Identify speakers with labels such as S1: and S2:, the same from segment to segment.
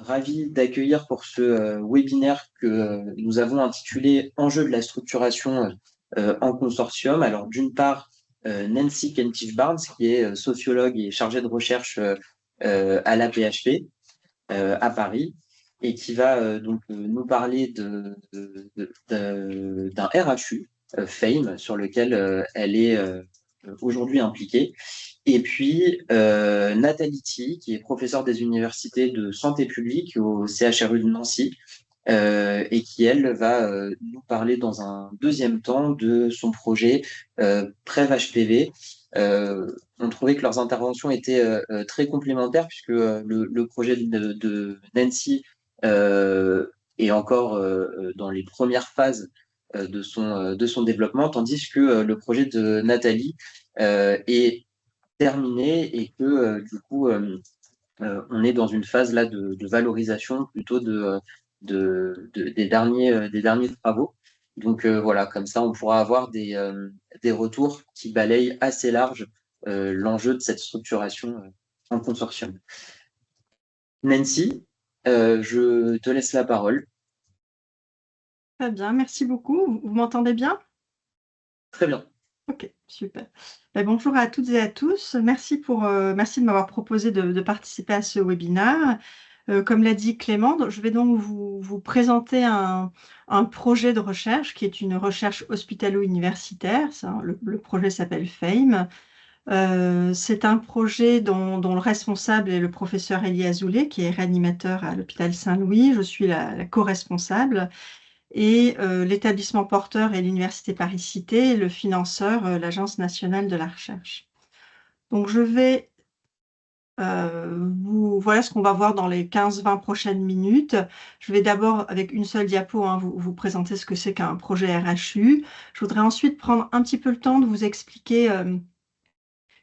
S1: ravi d'accueillir pour ce webinaire que nous avons intitulé Enjeux de la structuration en consortium. Alors, d'une part, Nancy Kentish-Barnes, qui est sociologue et chargée de recherche à la PHP à Paris, et qui va donc nous parler d'un RHU, FAME, sur lequel elle est aujourd'hui impliquée. Et puis, Nathalie Thi, qui est professeure des universités de santé publique au CHRU de Nancy, et qui, elle, va nous parler dans un deuxième temps de son projet Prêve HPV. On trouvait que leurs interventions étaient très complémentaires, puisque le projet de Nancy est encore dans les premières phases de son développement, tandis que le projet de Nathalie est terminé et que du coup on est dans une phase là de valorisation plutôt des derniers travaux. Donc voilà, comme ça on pourra avoir des retours qui balayent assez large l'enjeu de cette structuration en consortium. Nancy, je te laisse la parole.
S2: Très bien, merci beaucoup. Vous m'entendez bien?
S1: Très bien.
S2: Ok, super. Bonjour à toutes et à tous. Merci de m'avoir proposé de participer à ce webinaire. Comme l'a dit Clément, je vais donc vous présenter un projet de recherche qui est une recherche hospitalo-universitaire. Le projet s'appelle FAME. C'est un projet dont le responsable est le professeur Elie Azoulay, qui est réanimateur à l'hôpital Saint-Louis. Je suis la co-responsable. Et l'établissement porteur est l'Université Paris-Cité, et le financeur, l'Agence nationale de la recherche. Donc voilà ce qu'on va voir dans les 15-20 prochaines minutes. Je vais d'abord, avec une seule diapo, vous présenter ce que c'est qu'un projet RHU. Je voudrais ensuite prendre un petit peu le temps de vous expliquer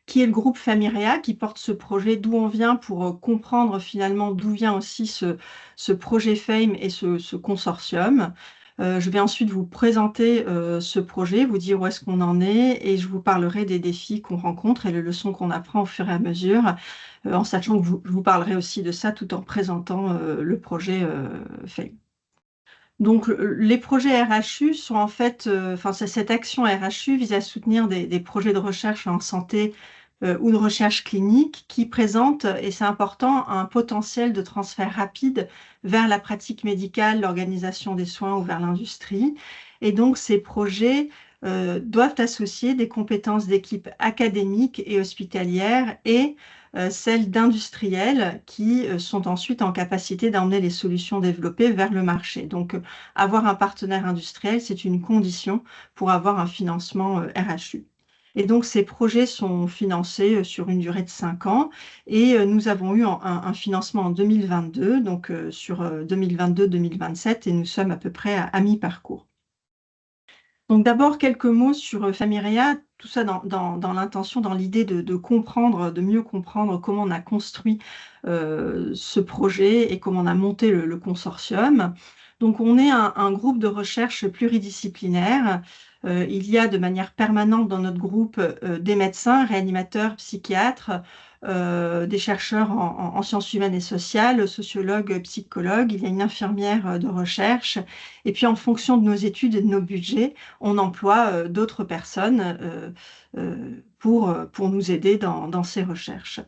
S2: qui est le groupe Famirea qui porte ce projet, d'où on vient pour comprendre finalement d'où vient aussi ce projet FAME et ce consortium. Je vais ensuite vous présenter ce projet, vous dire où est-ce qu'on en est, et je vous parlerai des défis qu'on rencontre et les leçons qu'on apprend au fur et à mesure, en sachant que je vous parlerai aussi de ça tout en présentant le projet FAME. Donc, les projets RHU sont en fait, cette action RHU vise à soutenir des projets de recherche en santé ou de recherche clinique qui présentent, et c'est important, un potentiel de transfert rapide vers la pratique médicale, l'organisation des soins ou vers l'industrie. Et donc, ces projets doivent associer des compétences d'équipe académiques et hospitalières et celles d'industriels qui sont ensuite en capacité d'emmener les solutions développées vers le marché. Donc, avoir un partenaire industriel, c'est une condition pour avoir un financement RHU. Et donc, ces projets sont financés sur une durée de 5 ans et nous avons eu un financement en 2022, donc sur 2022-2027, et nous sommes à peu près à mi-parcours. Donc d'abord, quelques mots sur Famirea, tout ça dans l'intention, dans l'idée de comprendre, de mieux comprendre comment on a construit ce projet et comment on a monté le consortium. Donc on est un groupe de recherche pluridisciplinaire. Il y a de manière permanente dans notre groupe des médecins, réanimateurs, psychiatres, des chercheurs en sciences humaines et sociales, sociologues, psychologues. Il y a une infirmière de recherche. Et puis en fonction de nos études et de nos budgets, on emploie d'autres personnes pour nous aider dans ces recherches.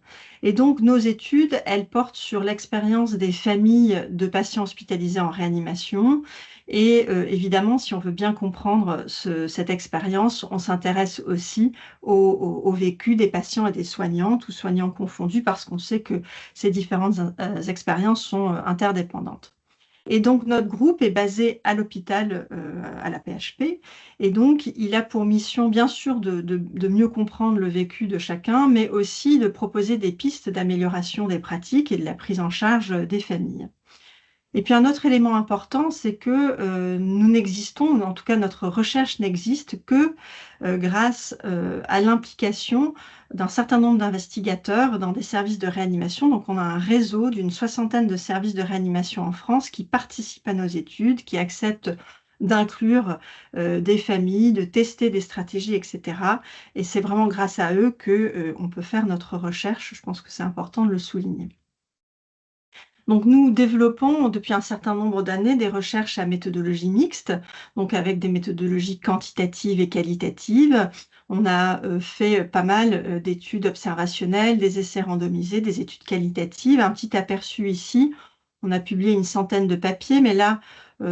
S2: Et donc, nos études, elles portent sur l'expérience des familles de patients hospitalisés en réanimation. Et évidemment, si on veut bien comprendre cette expérience, on s'intéresse aussi au vécu des patients et des soignants, tous soignants confondus, parce qu'on sait que ces différentes expériences sont interdépendantes. Et donc, notre groupe est basé à l'hôpital, à la PHP. Et donc, il a pour mission, bien sûr, de mieux comprendre le vécu de chacun, mais aussi de proposer des pistes d'amélioration des pratiques et de la prise en charge des familles. Et puis, un autre élément important, c'est que nous n'existons, en tout cas notre recherche n'existe que grâce à l'implication d'un certain nombre d'investigateurs dans des services de réanimation. Donc, on a un réseau d'une 60aine de services de réanimation en France qui participent à nos études, qui acceptent d'inclure des familles, de tester des stratégies, etc. Et c'est vraiment grâce à eux qu'on peut faire notre recherche. Je pense que c'est important de le souligner. Donc nous développons depuis un certain nombre d'années des recherches à méthodologie mixte, donc avec des méthodologies quantitatives et qualitatives. On a fait pas mal d'études observationnelles, des essais randomisés, des études qualitatives. Un petit aperçu ici, on a publié une centaine de papiers, mais là,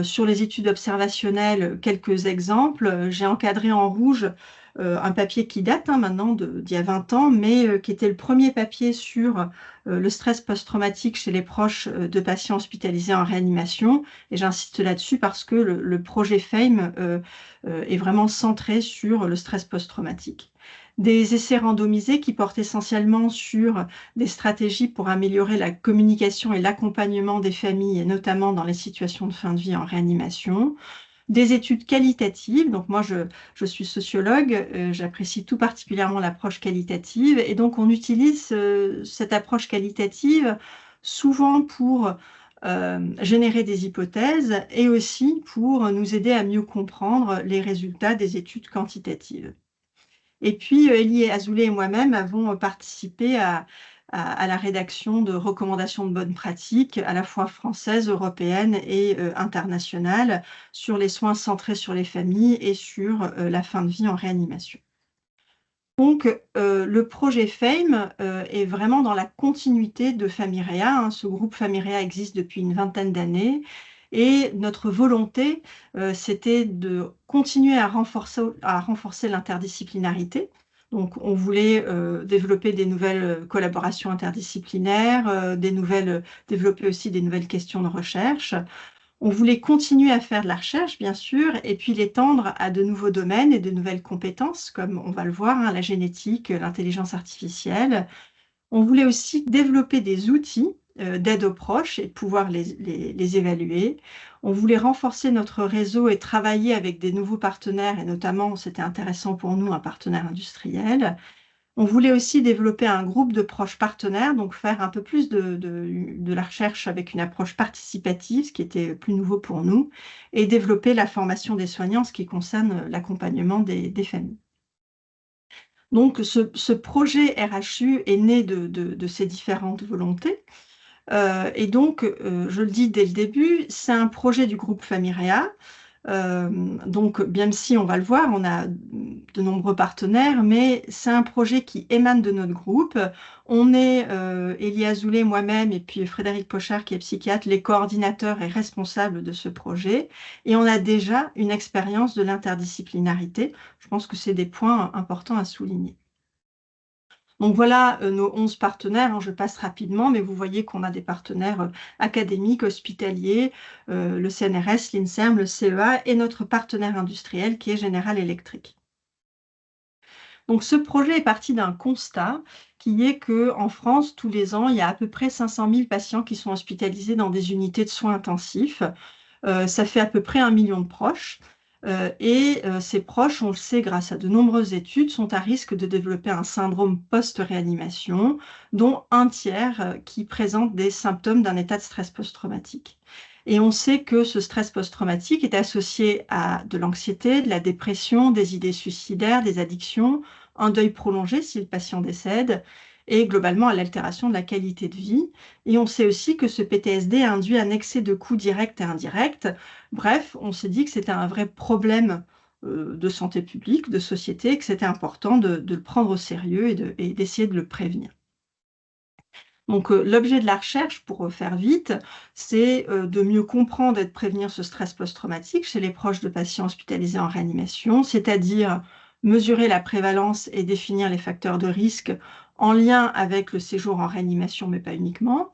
S2: sur les études observationnelles, quelques exemples. J'ai encadré en rouge un papier qui date maintenant d'il y a 20 ans, mais qui était le premier papier sur le stress post-traumatique chez les proches de patients hospitalisés en réanimation. Et j'insiste là-dessus parce que le projet FAME est vraiment centré sur le stress post-traumatique. Des essais randomisés qui portent essentiellement sur des stratégies pour améliorer la communication et l'accompagnement des familles, et notamment dans les situations de fin de vie en réanimation. Des études qualitatives, donc moi je suis sociologue, j'apprécie tout particulièrement l'approche qualitative, et donc on utilise cette approche qualitative souvent pour générer des hypothèses et aussi pour nous aider à mieux comprendre les résultats des études quantitatives. Et puis Elie Azoulay et moi-même avons participé à la rédaction de recommandations de bonnes pratiques, à la fois françaises, européennes et internationales, sur les soins centrés sur les familles et sur la fin de vie en réanimation. Donc, le projet FAME est vraiment dans la continuité de Famiréa. Ce groupe Famiréa existe depuis une vingtaine d'années. Et notre volonté, c'était de continuer à renforcer l'interdisciplinarité. Donc, on voulait développer des nouvelles collaborations interdisciplinaires, développer aussi des nouvelles questions de recherche. On voulait continuer à faire de la recherche, bien sûr, et puis l'étendre à de nouveaux domaines et de nouvelles compétences, comme on va le voir, la génétique, l'intelligence artificielle. On voulait aussi développer des outils d'aide aux proches et pouvoir les évaluer. On voulait renforcer notre réseau et travailler avec des nouveaux partenaires, et notamment, c'était intéressant pour nous, un partenaire industriel. On voulait aussi développer un groupe de proches partenaires, donc faire un peu plus de la recherche avec une approche participative, ce qui était plus nouveau pour nous, et développer la formation des soignants, ce qui concerne l'accompagnement des familles. Donc ce projet RHU est né de ces différentes volontés. Et donc, je le dis dès le début, c'est un projet du groupe Famiréa. Donc, bien si on va le voir, on a de nombreux partenaires, mais c'est un projet qui émane de notre groupe. On est, Elie Azoulay, moi-même, et puis Frédéric Pochard, qui est psychiatre, les coordinateurs et responsables de ce projet. Et on a déjà une expérience de l'interdisciplinarité. Je pense que c'est des points importants à souligner. Donc voilà nos 11 partenaires, je passe rapidement, mais vous voyez qu'on a des partenaires académiques, hospitaliers, le CNRS, l'INSERM, le CEA et notre partenaire industriel qui est General Electric. Donc ce projet est parti d'un constat qui est qu'en France, tous les ans, il y a à peu près 500 000 patients qui sont hospitalisés dans des unités de soins intensifs. Ça fait à peu près 1 million de proches. Ces proches, on le sait grâce à de nombreuses études, sont à risque de développer un syndrome post-réanimation, dont un tiers qui présente des symptômes d'un état de stress post-traumatique. Et on sait que ce stress post-traumatique est associé à de l'anxiété, de la dépression, des idées suicidaires, des addictions, un deuil prolongé si le patient décède, et globalement à l'altération de la qualité de vie. Et on sait aussi que ce PTSD induit un excès de coûts directs et indirects. Bref, on s'est dit que c'était un vrai problème de santé publique, de société, que c'était important de le prendre au sérieux et d'essayer de le prévenir. Donc l'objet de la recherche, pour faire vite, c'est de mieux comprendre et de prévenir ce stress post-traumatique chez les proches de patients hospitalisés en réanimation, c'est-à-dire mesurer la prévalence et définir les facteurs de risque en lien avec le séjour en réanimation, mais pas uniquement,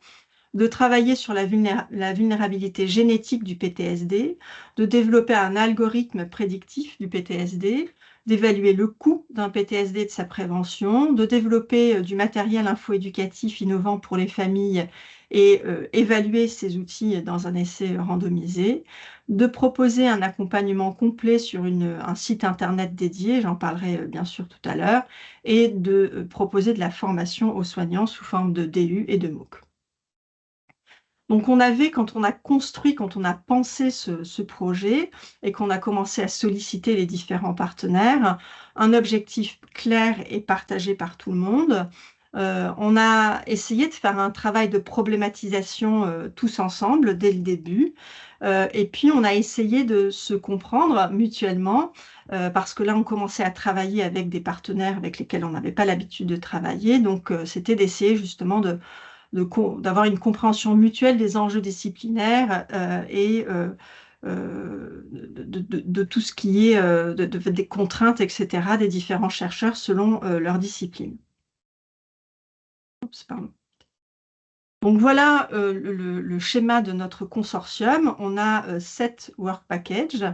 S2: de travailler sur la vulnérabilité génétique du PTSD, de développer un algorithme prédictif du PTSD, d'évaluer le coût d'un PTSD et de sa prévention, de développer du matériel info-éducatif innovant pour les familles et évaluer ces outils dans un essai randomisé, de proposer un accompagnement complet sur un site internet dédié, j'en parlerai bien sûr tout à l'heure, et de proposer de la formation aux soignants sous forme de DU et de MOOC. Donc on avait, quand on a pensé ce projet et qu'on a commencé à solliciter les différents partenaires, un objectif clair et partagé par tout le monde, On a essayé de faire un travail de problématisation tous ensemble dès le début. Et puis, on a essayé de se comprendre mutuellement parce que là, on commençait à travailler avec des partenaires avec lesquels on n'avait pas l'habitude de travailler. Donc, c'était d'essayer justement d'avoir une compréhension mutuelle des enjeux disciplinaires et de tout ce qui est des contraintes, etc., des différents chercheurs selon leur discipline. Oups, pardon. Donc voilà le schéma de notre consortium. On a 7 work packages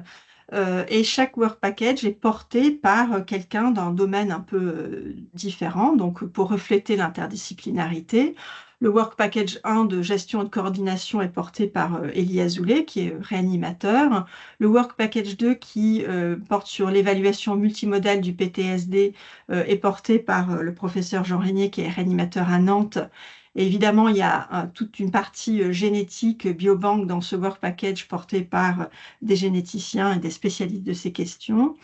S2: et chaque work package est porté par quelqu'un d'un domaine un peu différent, donc pour refléter l'interdisciplinarité. Le work package 1 de gestion et de coordination est porté par Elie Azoulay, qui est réanimateur. Le work package 2 qui porte sur l'évaluation multimodale du PTSD est porté par le professeur Jean Régnier, qui est réanimateur à Nantes. Et évidemment, il y a toute une partie génétique, biobank dans ce work package porté par des généticiens et des spécialistes de ces questions.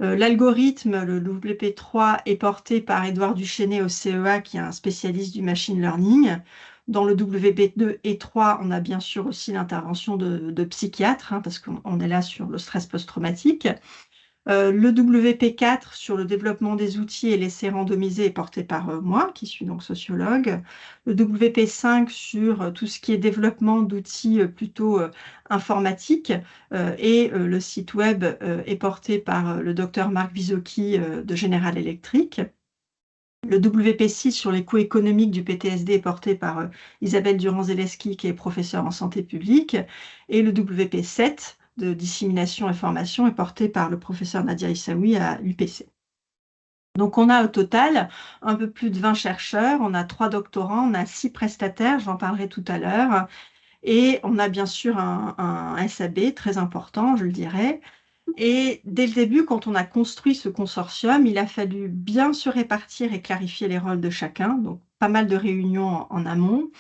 S2: L'algorithme, le WP3, est porté par Édouard Duchesnay au CEA, qui est un spécialiste du machine learning. Dans le WP2 et 3, on a bien sûr aussi l'intervention de psychiatres, hein, parce qu'on est là sur le stress post-traumatique. Le WP4 sur le développement des outils et l'essai randomisé est porté par moi, qui suis donc sociologue. Le WP5 sur tout ce qui est développement d'outils plutôt informatiques et le site web est porté par le docteur Marc Visocki de General Electric. Le WP6 sur les coûts économiques du PTSD est porté par Isabelle Durand-Zeleski, qui est professeure en santé publique. Et le WP7 de dissémination et formation est porté par le professeur Nadia Issaoui à l'UPC. Donc on a au total un peu plus de 20 chercheurs, on a 3 doctorants, on a 6 prestataires, j'en parlerai tout à l'heure. Et on a bien sûr un SAB très important, je le dirais. Et dès le début, quand on a construit ce consortium, il a fallu bien se répartir et clarifier les rôles de chacun, donc pas mal de réunions en amont.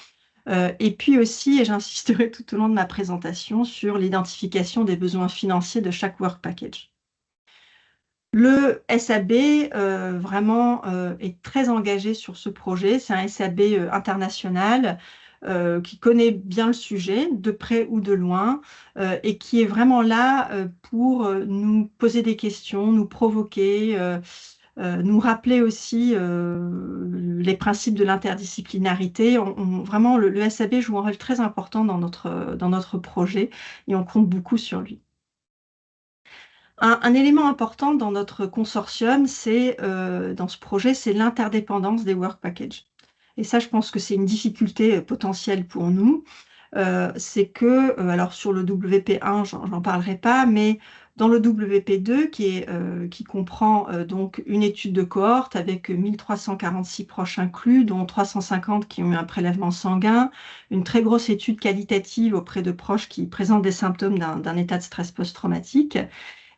S2: Et puis aussi, et j'insisterai tout au long de ma présentation, sur l'identification des besoins financiers de chaque work package. Le SAB vraiment est très engagé sur ce projet. C'est un SAB international qui connaît bien le sujet, de près ou de loin, et qui est vraiment là pour nous poser des questions, nous provoquer, nous rappeler aussi les principes de l'interdisciplinarité. Vraiment, le SAB joue un rôle très important dans notre projet et on compte beaucoup sur lui. Un élément important dans notre consortium, dans ce projet, c'est l'interdépendance des work packages. Et ça, je pense que c'est une difficulté potentielle pour nous. C'est que, alors sur le WP1, j'en parlerai pas, mais dans le WP2, qui comprend donc une étude de cohorte avec 1346 proches inclus, dont 350 qui ont eu un prélèvement sanguin, une très grosse étude qualitative auprès de proches qui présentent des symptômes d'un état de stress post-traumatique.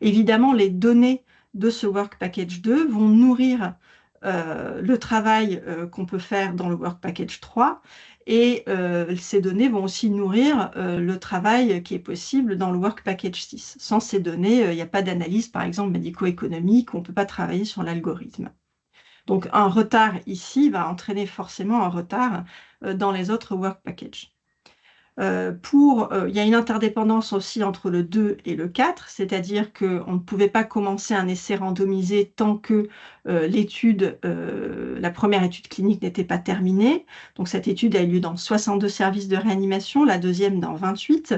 S2: Évidemment, les données de ce Work Package 2 vont nourrir le travail qu'on peut faire dans le Work Package 3 et ces données vont aussi nourrir le travail qui est possible dans le Work Package 6. Sans ces données, il n'y a pas d'analyse, par exemple, médico-économique, on ne peut pas travailler sur l'algorithme. Donc un retard ici va entraîner forcément un retard dans les autres Work Packages. Il y a une interdépendance aussi entre le 2 et le 4, c'est-à-dire qu'on ne pouvait pas commencer un essai randomisé tant que la première étude clinique n'était pas terminée. Donc cette étude a eu lieu dans 62 services de réanimation, la deuxième dans 28.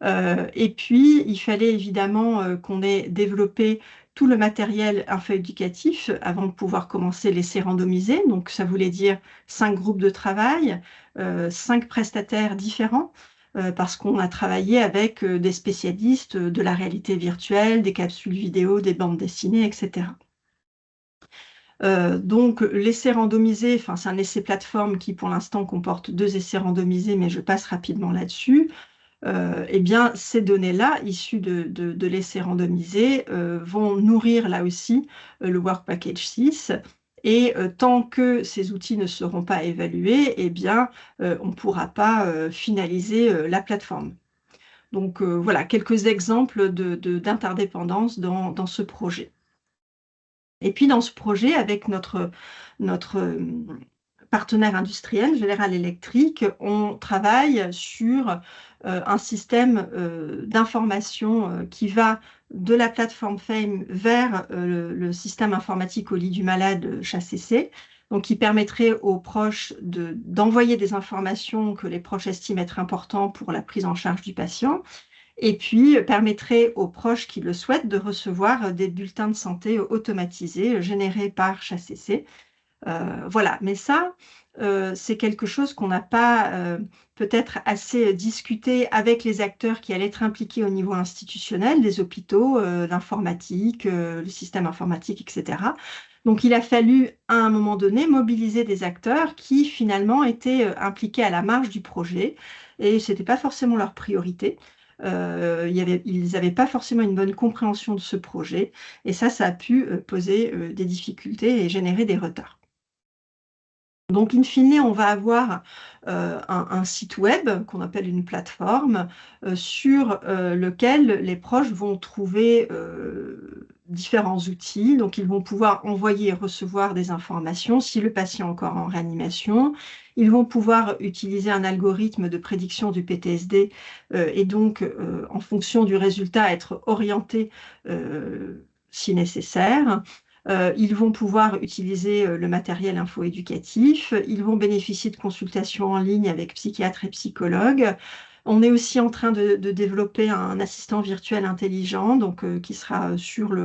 S2: Et puis, il fallait évidemment qu'on ait développé tout le matériel info-éducatif avant de pouvoir commencer l'essai randomisé. Donc, ça voulait dire 5 groupes de travail, 5 prestataires différents, parce qu'on a travaillé avec des spécialistes de la réalité virtuelle, des capsules vidéo, des bandes dessinées, etc. Donc, l'essai randomisé, c'est un essai plateforme qui, pour l'instant, comporte 2 essais randomisés, mais je passe rapidement là-dessus. Eh bien, ces données-là, issues de l'essai randomisé, vont nourrir là aussi le Work Package 6. Et tant que ces outils ne seront pas évalués, eh bien, on ne pourra pas finaliser la plateforme. Donc voilà, quelques exemples d'interdépendance dans ce projet. Et puis dans ce projet, avec notre partenaire industriel, General Electric, on travaille sur un système d'information qui va de la plateforme FAME vers le système informatique au lit du malade HACC, donc qui permettrait aux proches d'envoyer des informations que les proches estiment être importantes pour la prise en charge du patient, et puis permettrait aux proches qui le souhaitent de recevoir des bulletins de santé automatisés générés par HACC. Voilà, mais ça, c'est quelque chose qu'on n'a pas peut-être assez discuté avec les acteurs qui allaient être impliqués au niveau institutionnel, des hôpitaux, l'informatique, le système informatique, etc. Donc, il a fallu, à un moment donné, mobiliser des acteurs qui, finalement, étaient impliqués à la marge du projet, et ce n'était pas forcément leur priorité. Ils n'avaient pas forcément une bonne compréhension de ce projet, et ça a pu poser des difficultés et générer des retards. Donc, in fine, on va avoir un site web qu'on appelle une plateforme sur lequel les proches vont trouver différents outils. Donc, ils vont pouvoir envoyer et recevoir des informations si le patient est encore en réanimation. Ils vont pouvoir utiliser un algorithme de prédiction du PTSD et donc, en fonction du résultat, être orientés si nécessaire. Ils vont pouvoir utiliser le matériel info-éducatif, ils vont bénéficier de consultations en ligne avec psychiatres et psychologues. On est aussi en train de développer un assistant virtuel intelligent, donc, qui sera sur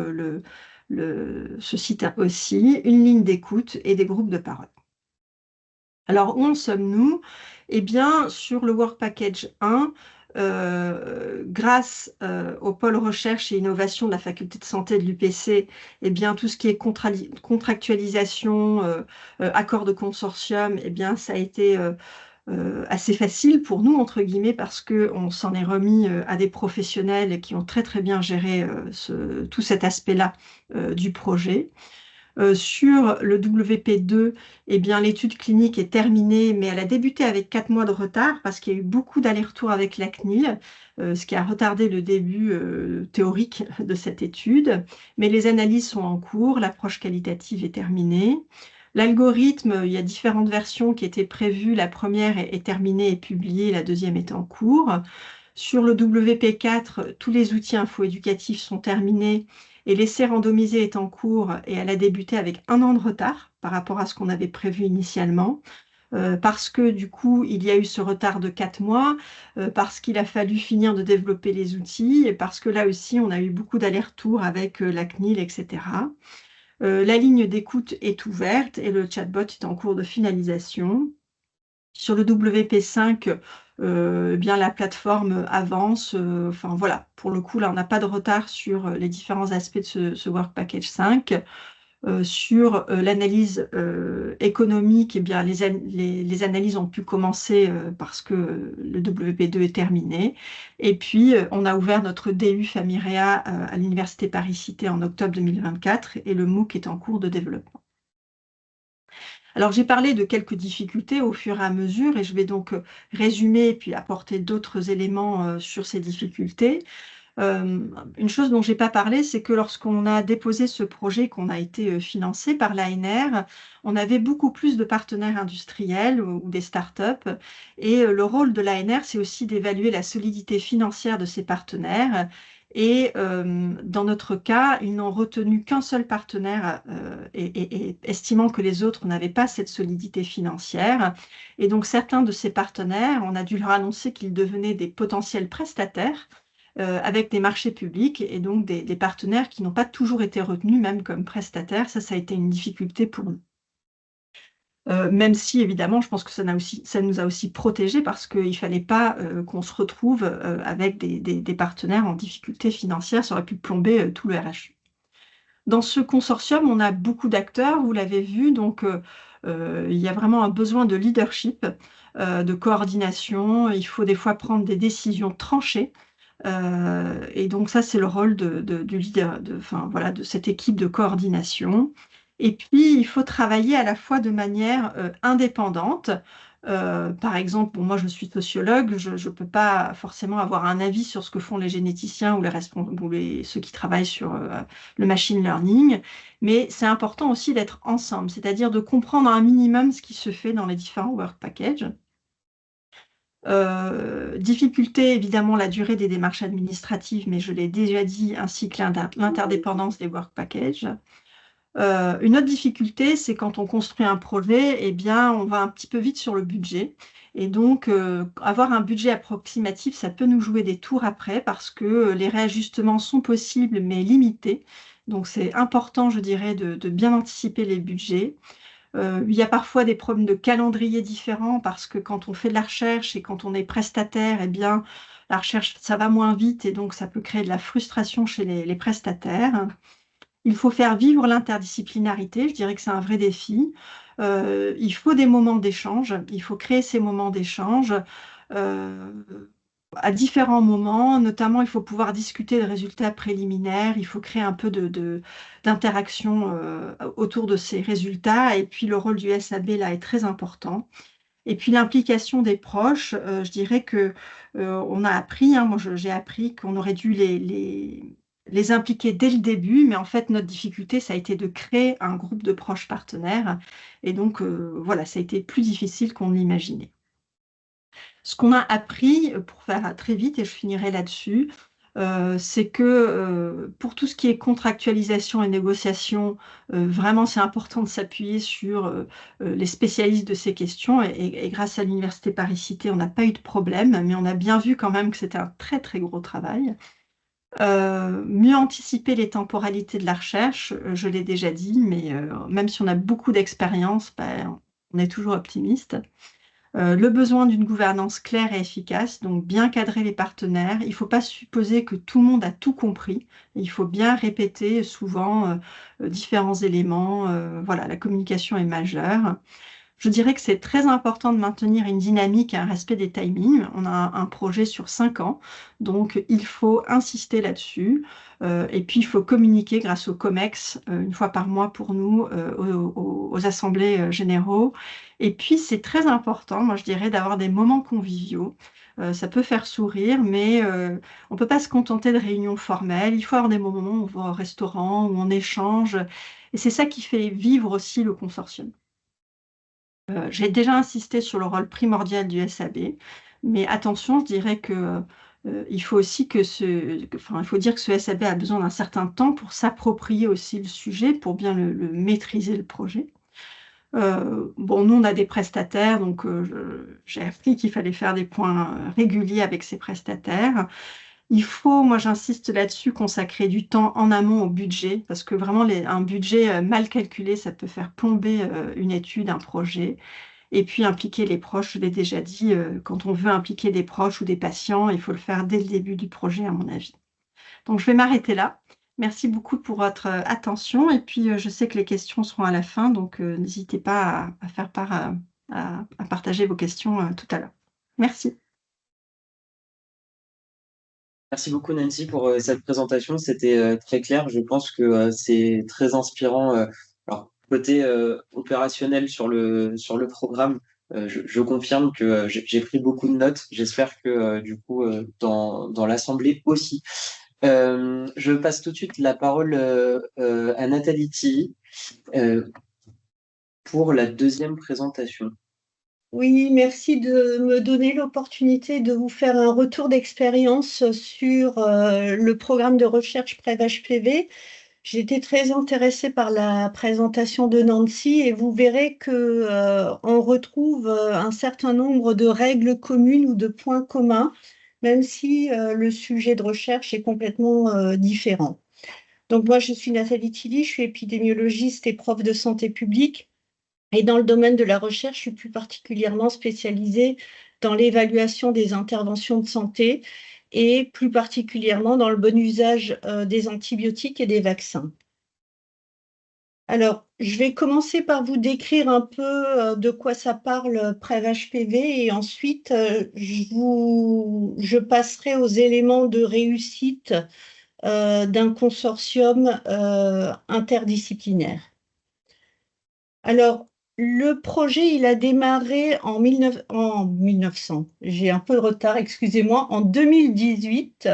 S2: ce site aussi, une ligne d'écoute et des groupes de parole. Alors, où en sommes-nous? Eh bien, sur le Work Package 1, grâce au pôle recherche et innovation de la faculté de santé de l'UPC, eh bien, tout ce qui est contractualisation, accord de consortium, eh bien, ça a été assez facile pour nous, entre guillemets, parce qu'on s'en est remis à des professionnels qui ont très très bien géré tout cet aspect-là du projet. Sur le WP2, eh bien, l'étude clinique est terminée, mais elle a débuté avec 4 mois de retard parce qu'il y a eu beaucoup d'allers-retours avec la CNIL, ce qui a retardé le début théorique de cette étude. Mais les analyses sont en cours, l'approche qualitative est terminée. L'algorithme, il y a différentes versions qui étaient prévues. La première est terminée et publiée, la deuxième est en cours. Sur le WP4, tous les outils info-éducatifs sont terminés et l'essai randomisé est en cours et elle a débuté avec 1 an de retard par rapport à ce qu'on avait prévu initialement. Parce que du coup, il y a eu ce retard de 4 mois, parce qu'il a fallu finir de développer les outils et parce que là aussi, on a eu beaucoup d'allers-retours avec la CNIL, etc. La ligne d'écoute est ouverte et le chatbot est en cours de finalisation. Sur le WP5, eh bien, la plateforme avance. Enfin, voilà, pour le coup, là, on n'a pas de retard sur les différents aspects de ce Work Package 5. Sur l'analyse économique, eh bien, les analyses ont pu commencer parce que le WP2 est terminé. Et puis, on a ouvert notre DU Famiréa à l'Université Paris-Cité en octobre 2024 et le MOOC est en cours de développement. Alors, j'ai parlé de quelques difficultés au fur et à mesure et je vais donc résumer et puis apporter d'autres éléments sur ces difficultés. Une chose dont je n'ai pas parlé, c'est que lorsqu'on a déposé ce projet, qu'on a été financé par l'ANR, on avait beaucoup plus de partenaires industriels ou des startups. Et le rôle de l'ANR, c'est aussi d'évaluer la solidité financière de ces partenaires. Et dans notre cas, ils n'ont retenu qu'un seul partenaire et estimant que les autres n'avaient pas cette solidité financière. Et donc certains de ces partenaires, on a dû leur annoncer qu'ils devenaient des potentiels prestataires avec des marchés publics et donc des partenaires qui n'ont pas toujours été retenus même comme prestataires. Ça a été une difficulté pour nous. Même si, évidemment, je pense que ça nous a aussi protégés parce qu'il ne fallait pas qu'on se retrouve avec des partenaires en difficulté financière. Ça aurait pu plomber tout le RHU. Dans ce consortium, on a beaucoup d'acteurs, vous l'avez vu, donc il y a vraiment un besoin de leadership, de coordination. Il faut des fois prendre des décisions tranchées. Et donc ça, c'est le rôle du leader, voilà, de cette équipe de coordination. Et puis, il faut travailler à la fois de manière indépendante, Par exemple, bon, moi je suis sociologue, je ne peux pas forcément avoir un avis sur ce que font les généticiens ou ceux qui travaillent sur le machine learning, mais c'est important aussi d'être ensemble, c'est-à-dire de comprendre un minimum ce qui se fait dans les différents work packages. Difficulté, évidemment, la durée des démarches administratives, mais je l'ai déjà dit, ainsi que l'interdépendance des work packages. Une autre difficulté, c'est quand on construit un projet, eh bien, on va un petit peu vite sur le budget. Et donc, avoir un budget approximatif, ça peut nous jouer des tours après parce que les réajustements sont possibles, mais limités. Donc, c'est important, je dirais, de bien anticiper les budgets. Il y a parfois des problèmes de calendrier différents parce que quand on fait de la recherche et quand on est prestataire, eh bien, la recherche, ça va moins vite et donc ça peut créer de la frustration chez les prestataires. Il faut faire vivre l'interdisciplinarité, je dirais que c'est un vrai défi. Il faut des moments d'échange, il faut créer ces moments d'échange à différents moments, notamment il faut pouvoir discuter des résultats préliminaires, il faut créer un peu d'interaction autour de ces résultats, et puis le rôle du SAB là est très important. Et puis l'implication des proches, je dirais que on a appris, hein, moi j'ai appris qu'on aurait dû les impliquer dès le début, mais en fait notre difficulté, ça a été de créer un groupe de proches partenaires, et donc voilà, ça a été plus difficile qu'on ne l'imaginait. Ce qu'on a appris, pour faire très vite, et je finirai là-dessus, c'est que pour tout ce qui est contractualisation et négociation, vraiment c'est important de s'appuyer sur les spécialistes de ces questions. Et grâce à l'Université Paris-Cité, on n'a pas eu de problème, mais on a bien vu quand même que c'était un très très gros travail. Mieux anticiper les temporalités de la recherche, je l'ai déjà dit, mais même si on a beaucoup d'expérience, ben, on est toujours optimiste. Le besoin d'une gouvernance claire et efficace, donc bien cadrer les partenaires. Il ne faut pas supposer que tout le monde a tout compris. Il faut bien répéter souvent différents éléments. Voilà, la communication est majeure. Je dirais que c'est très important de maintenir une dynamique et un respect des timings. On a un projet sur 5 ans, donc il faut insister là-dessus. Et puis, il faut communiquer grâce au COMEX, une fois par mois pour nous, aux assemblées généraux. Et puis, c'est très important, moi je dirais, d'avoir des moments conviviaux. Ça peut faire sourire, mais on ne peut pas se contenter de réunions formelles. Il faut avoir des moments où on va au restaurant, où on échange. Et c'est ça qui fait vivre aussi le consortium. J'ai déjà insisté sur le rôle primordial du SAB, mais attention, je dirais que il faut aussi il faut dire que ce SAB a besoin d'un certain temps pour s'approprier aussi le sujet, pour bien le maîtriser le projet. Bon, nous, on a des prestataires, donc j'ai appris qu'il fallait faire des points réguliers avec ces prestataires. Il faut, moi j'insiste là-dessus, consacrer du temps en amont au budget, parce que vraiment un budget mal calculé, ça peut faire plomber une étude, un projet. Et puis impliquer les proches, je l'ai déjà dit, quand on veut impliquer des proches ou des patients, il faut le faire dès le début du projet, à mon avis. Donc je vais m'arrêter là. Merci beaucoup pour votre attention. Et puis je sais que les questions seront à la fin, donc n'hésitez pas à faire part, à partager vos questions tout à l'heure. Merci.
S1: Merci beaucoup Nancy pour cette présentation. C'était très clair. Je pense que c'est très inspirant. Alors, côté opérationnel sur le programme, je confirme que j'ai pris beaucoup de notes. J'espère que du coup, dans l'Assemblée aussi. Je passe tout de suite la parole à Nathalie Tilly pour la deuxième présentation.
S3: Oui, merci de me donner l'opportunité de vous faire un retour d'expérience sur le programme de recherche PrEP-HPV. J'ai été très intéressée par la présentation de Nancy et vous verrez que on retrouve un certain nombre de règles communes ou de points communs, même si le sujet de recherche est complètement différent. Donc moi, je suis Nathalie Tilly, je suis épidémiologiste et prof de santé publique. Et dans le domaine de la recherche, je suis plus particulièrement spécialisée dans l'évaluation des interventions de santé et plus particulièrement dans le bon usage des antibiotiques et des vaccins. Alors, je vais commencer par vous décrire un peu de quoi ça parle PrEP-HPV et ensuite je passerai aux éléments de réussite d'un consortium interdisciplinaire. Alors, le projet, il a démarré en 1900, j'ai un peu de retard, excusez-moi, en 2018,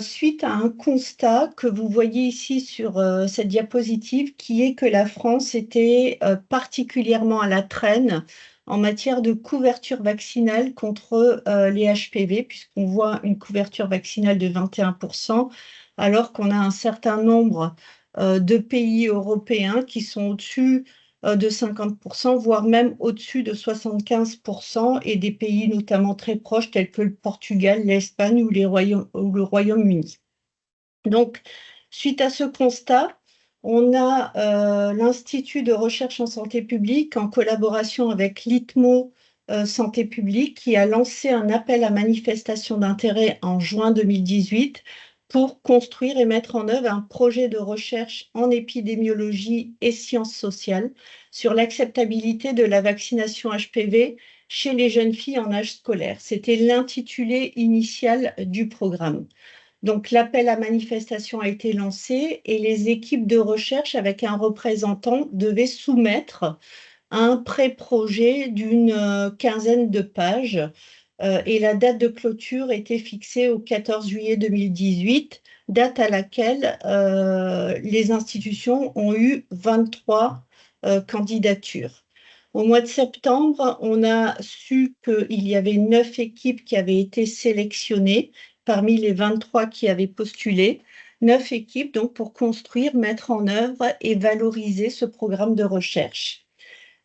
S3: suite à un constat que vous voyez ici sur cette diapositive, qui est que la France était particulièrement à la traîne en matière de couverture vaccinale contre les HPV, puisqu'on voit une couverture vaccinale de 21%, alors qu'on a un certain nombre de pays européens qui sont au-dessus de 50%, voire même au-dessus de 75%, et des pays notamment très proches tels que le Portugal, l'Espagne ou le Royaume-Uni. Donc, suite à ce constat, on a l'Institut de recherche en santé publique, en collaboration avec l'ITMO Santé publique, qui a lancé un appel à manifestation d'intérêt en juin 2018 pour construire et mettre en œuvre un projet de recherche en épidémiologie et sciences sociales sur l'acceptabilité de la vaccination HPV chez les jeunes filles en âge scolaire. C'était l'intitulé initial du programme. Donc, l'appel à manifestation a été lancé et les équipes de recherche avec un représentant devaient soumettre un pré-projet d'une quinzaine de pages. Et la date de clôture était fixée au 14 juillet 2018, date à laquelle les institutions ont eu 23 candidatures. Au mois de septembre, on a su qu'il y avait 9 équipes qui avaient été sélectionnées parmi les 23 qui avaient postulé. 9 équipes donc pour construire, mettre en œuvre et valoriser ce programme de recherche.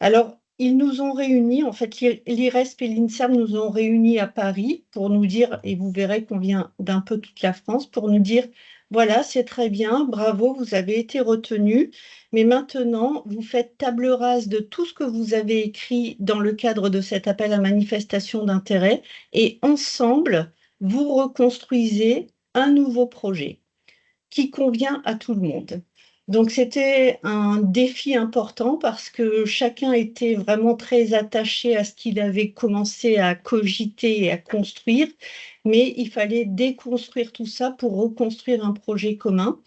S3: Alors, ils nous ont réunis, en fait, l'IRESP et l'INSERM nous ont réunis à Paris pour nous dire, et vous verrez qu'on vient d'un peu toute la France, pour nous dire, voilà, c'est très bien, bravo, vous avez été retenus, mais maintenant, vous faites table rase de tout ce que vous avez écrit dans le cadre de cet appel à manifestation d'intérêt, et ensemble, vous reconstruisez un nouveau projet qui convient à tout le monde. Donc c'était un défi important parce que chacun était vraiment très attaché à ce qu'il avait commencé à cogiter et à construire, mais il fallait déconstruire tout ça pour reconstruire un projet commun.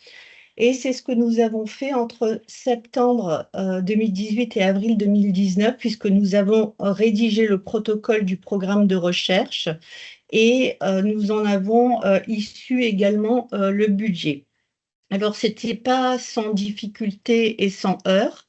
S3: Et c'est ce que nous avons fait entre septembre 2018 et avril 2019, puisque nous avons rédigé le protocole du programme de recherche et nous en avons issu également le budget. Alors, ce n'était pas sans difficulté et sans heurts.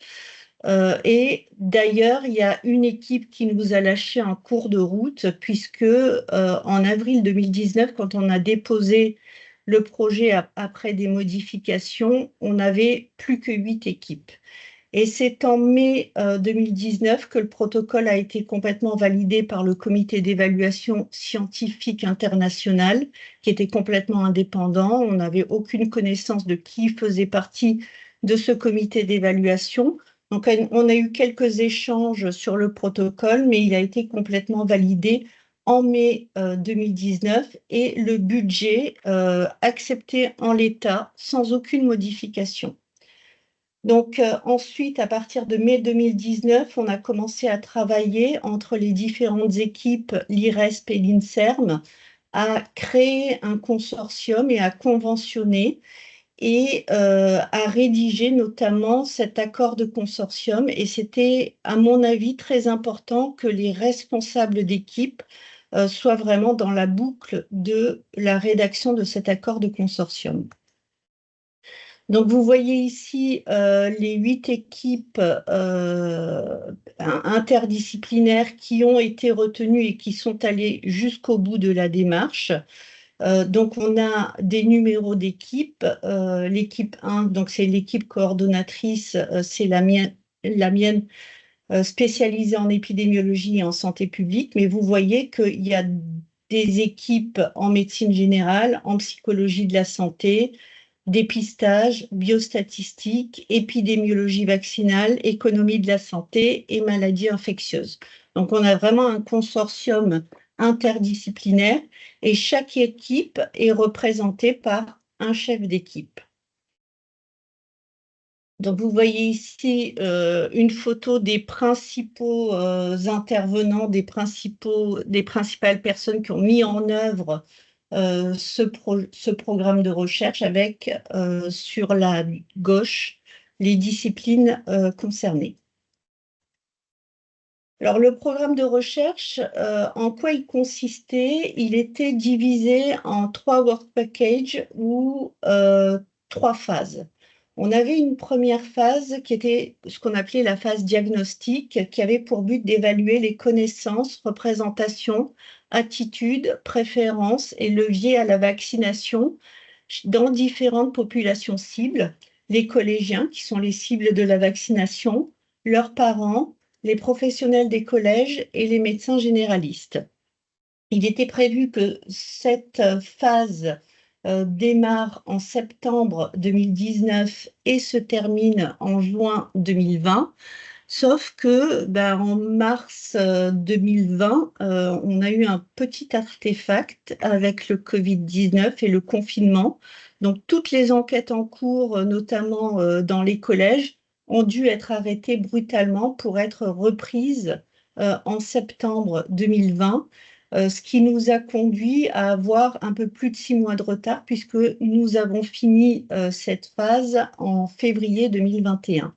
S3: Et d'ailleurs, il y a une équipe qui nous a lâché en cours de route, puisque en avril 2019, quand on a déposé le projet après des modifications, on n'avait plus que 8 équipes. Et c'est en mai 2019 que le protocole a été complètement validé par le comité d'évaluation scientifique international, qui était complètement indépendant. On n'avait aucune connaissance de qui faisait partie de ce comité d'évaluation. Donc, on a eu quelques échanges sur le protocole, mais il a été complètement validé en mai 2019 et le budget accepté en l'état sans aucune modification. Donc ensuite, à partir de mai 2019, on a commencé à travailler entre les différentes équipes, l'IRESP et l'INSERM, à créer un consortium et à conventionner et à rédiger notamment cet accord de consortium. Et c'était, à mon avis, très important que les responsables d'équipe soient vraiment dans la boucle de la rédaction de cet accord de consortium. Donc, vous voyez ici les 8 équipes interdisciplinaires qui ont été retenues et qui sont allées jusqu'au bout de la démarche. Donc, on a des numéros d'équipe. L'équipe 1, donc c'est l'équipe coordonnatrice, c'est la mienne spécialisée en épidémiologie et en santé publique. Mais vous voyez qu'il y a des équipes en médecine générale, en psychologie de la santé, dépistage, biostatistique, épidémiologie vaccinale, économie de la santé et maladies infectieuses. Donc, on a vraiment un consortium interdisciplinaire et chaque équipe est représentée par un chef d'équipe. Donc, vous voyez ici une photo des principaux intervenants, des principales personnes qui ont mis en œuvre ce programme de recherche avec sur la gauche les disciplines concernées. Alors, le programme de recherche, en quoi il consistait? Il était divisé en 3 work packages ou 3 phases. On avait une première phase qui était ce qu'on appelait la phase diagnostique, qui avait pour but d'évaluer les connaissances, représentations, attitudes, préférences et leviers à la vaccination dans différentes populations cibles, les collégiens, qui sont les cibles de la vaccination, leurs parents, les professionnels des collèges et les médecins généralistes. Il était prévu que cette phase démarre en septembre 2019 et se termine en juin 2020. Sauf que en mars 2020, on a eu un petit artefact avec le Covid-19 et le confinement. Donc, toutes les enquêtes en cours, notamment dans les collèges, ont dû être arrêtées brutalement pour être reprises en septembre 2020, ce qui nous a conduit à avoir un peu plus de 6 mois de retard puisque nous avons fini cette phase en février 2021.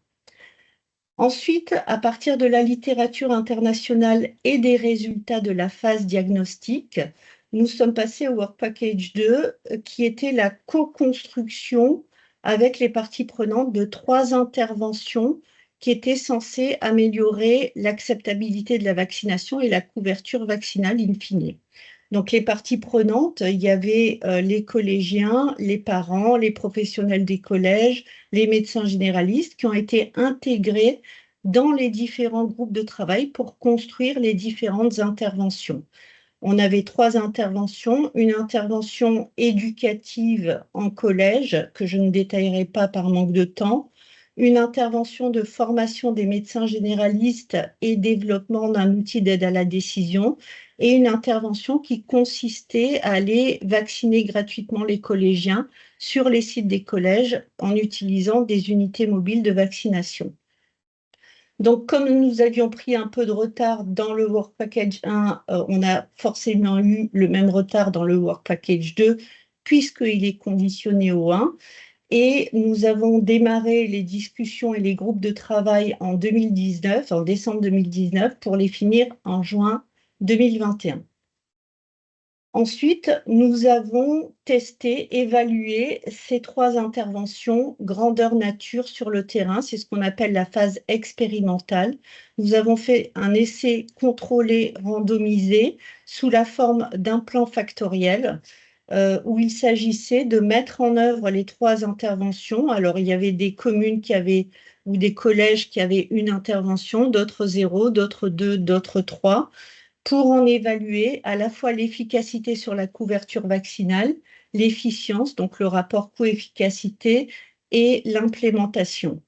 S3: Ensuite, à partir de la littérature internationale et des résultats de la phase diagnostique, nous sommes passés au Work Package 2, qui était la co-construction avec les parties prenantes de 3 interventions qui étaient censées améliorer l'acceptabilité de la vaccination et la couverture vaccinale in fine. Donc, les parties prenantes, il y avait les collégiens, les parents, les professionnels des collèges, les médecins généralistes qui ont été intégrés dans les différents groupes de travail pour construire les différentes interventions. On avait 3 interventions, une intervention éducative en collège, que je ne détaillerai pas par manque de temps, une intervention de formation des médecins généralistes et développement d'un outil d'aide à la décision, et une intervention qui consistait à aller vacciner gratuitement les collégiens sur les sites des collèges en utilisant des unités mobiles de vaccination. Donc, comme nous avions pris un peu de retard dans le Work Package 1, on a forcément eu le même retard dans le Work Package 2, puisqu'il est conditionné au 1. Et nous avons démarré les discussions et les groupes de travail en 2019, en décembre 2019, pour les finir en juin 2021. Ensuite, nous avons testé, évalué ces 3 interventions grandeur nature sur le terrain. C'est ce qu'on appelle la phase expérimentale. Nous avons fait un essai contrôlé, randomisé, sous la forme d'un plan factoriel, où il s'agissait de mettre en œuvre les 3 interventions. Alors, il y avait des communes qui avaient, ou des collèges qui avaient une intervention, d'autres 0, d'autres 2, d'autres 3, pour en évaluer à la fois l'efficacité sur la couverture vaccinale, l'efficience, donc le rapport coût-efficacité, et l'implémentation.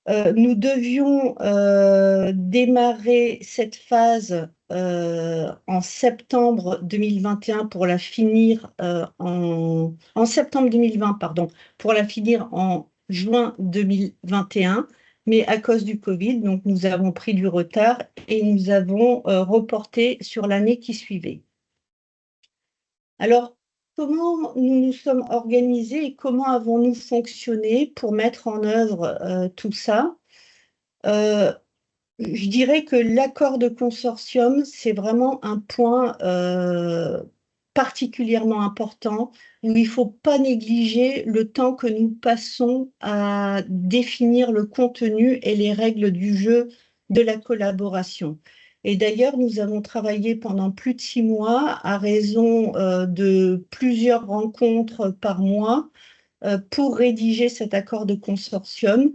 S3: Nous devions démarrer cette phase en septembre 2021 pour la finir en septembre 2020, pardon, pour la finir en juin 2021. Mais à cause du Covid, donc nous avons pris du retard et nous avons reporté sur l'année qui suivait. Alors, comment nous nous sommes organisés et comment avons-nous fonctionné pour mettre en œuvre tout ça? Je dirais que l'accord de consortium, c'est vraiment un point particulièrement important où il ne faut pas négliger le temps que nous passons à définir le contenu et les règles du jeu de la collaboration. Et d'ailleurs, nous avons travaillé pendant plus de 6 mois à raison de plusieurs rencontres par mois pour rédiger cet accord de consortium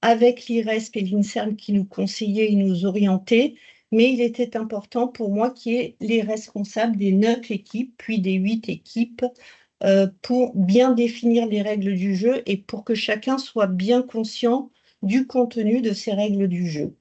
S3: avec l'IRESP et l'INSERM qui nous conseillaient et nous orientaient, mais il était important pour moi qu'il y ait les responsables des 9 équipes, puis des 8 équipes, pour bien définir les règles du jeu et pour que chacun soit bien conscient du contenu de ces règles du jeu.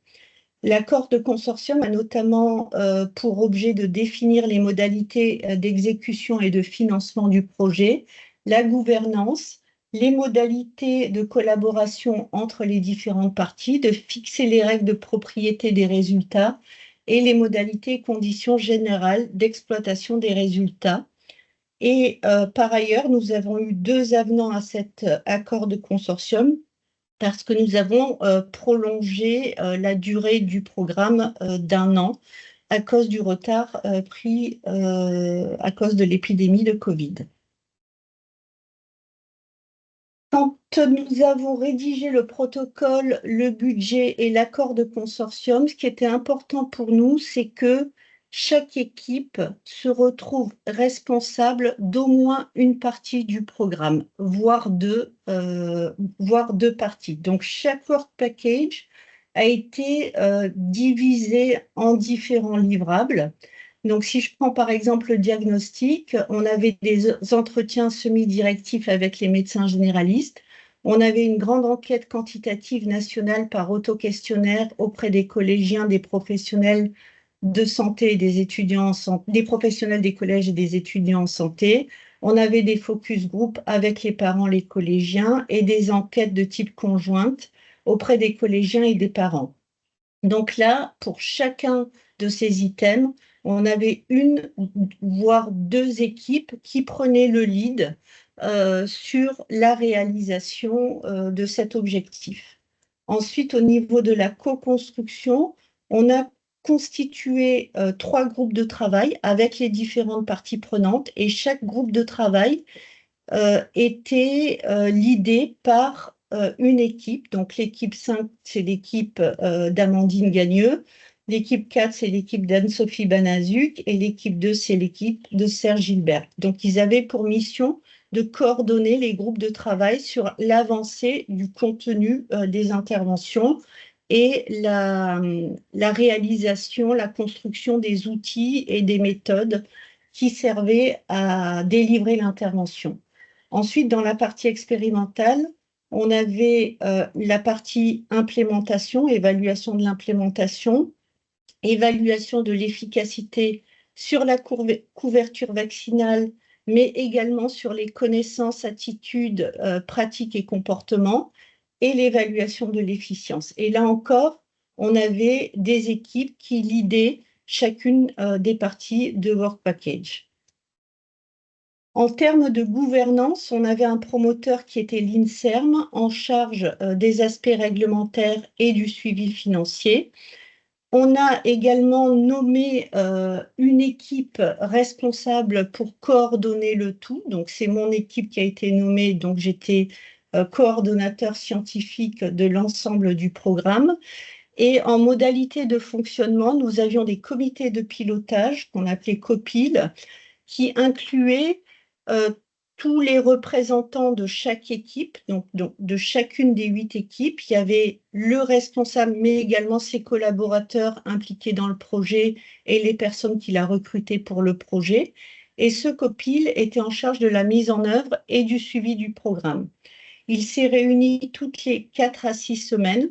S3: L'accord de consortium a notamment pour objet de définir les modalités d'exécution et de financement du projet, la gouvernance, les modalités de collaboration entre les différentes parties, de fixer les règles de propriété des résultats et les modalités et conditions générales d'exploitation des résultats. Et par ailleurs, nous avons eu 2 avenants à cet accord de consortium parce que nous avons prolongé la durée du programme d'1 an à cause du retard pris à cause de l'épidémie de Covid. Quand nous avons rédigé le protocole, le budget et l'accord de consortium, ce qui était important pour nous, c'est que chaque équipe se retrouve responsable d'au moins une partie du programme, voire deux parties. Donc, chaque work package a été divisé en différents livrables. Donc, si je prends par exemple le diagnostic, on avait des entretiens semi-directifs avec les médecins généralistes. On avait une grande enquête quantitative nationale par auto-questionnaire auprès des collégiens, des professionnels de santé et des étudiants en santé, des professionnels des collèges et des étudiants en santé. On avait des focus group avec les parents, les collégiens et des enquêtes de type conjointe auprès des collégiens et des parents. Donc là, pour chacun de ces items, on avait une, voire deux équipes qui prenaient le lead sur la réalisation de cet objectif. Ensuite, au niveau de la co-construction, on a constitué 3 groupes de travail avec les différentes parties prenantes et chaque groupe de travail était leadé par une équipe. Donc, l'équipe 5, c'est l'équipe d'Amandine Gagneux. L'équipe 4, c'est l'équipe d'Anne-Sophie Banazuc. Et l'équipe 2, c'est l'équipe de Serge Gilbert. Donc, ils avaient pour mission de coordonner les groupes de travail sur l'avancée du contenu des interventions et la réalisation, la construction des outils et des méthodes qui servaient à délivrer l'intervention. Ensuite, dans la partie expérimentale, on avait la partie implémentation, évaluation de l'implémentation, évaluation de l'efficacité sur la couverture vaccinale, mais également sur les connaissances, attitudes, pratiques et comportements, et l'évaluation de l'efficience. Et là encore, on avait des équipes qui leadaient chacune des parties de Work Package. En termes de gouvernance, on avait un promoteur qui était l'INSERM, en charge des aspects réglementaires et du suivi financier. On a également nommé une équipe responsable pour coordonner le tout. Donc, c'est mon équipe qui a été nommée. Donc, j'étais coordonnateur scientifique de l'ensemble du programme. Et en modalité de fonctionnement, nous avions des comités de pilotage qu'on appelait COPIL, qui incluaient tous les représentants de chaque équipe, donc de chacune des 8 équipes. Il y avait le responsable, mais également ses collaborateurs impliqués dans le projet et les personnes qu'il a recrutées pour le projet. Et ce COPIL était en charge de la mise en œuvre et du suivi du programme. Il s'est réuni toutes les 4 à 6 semaines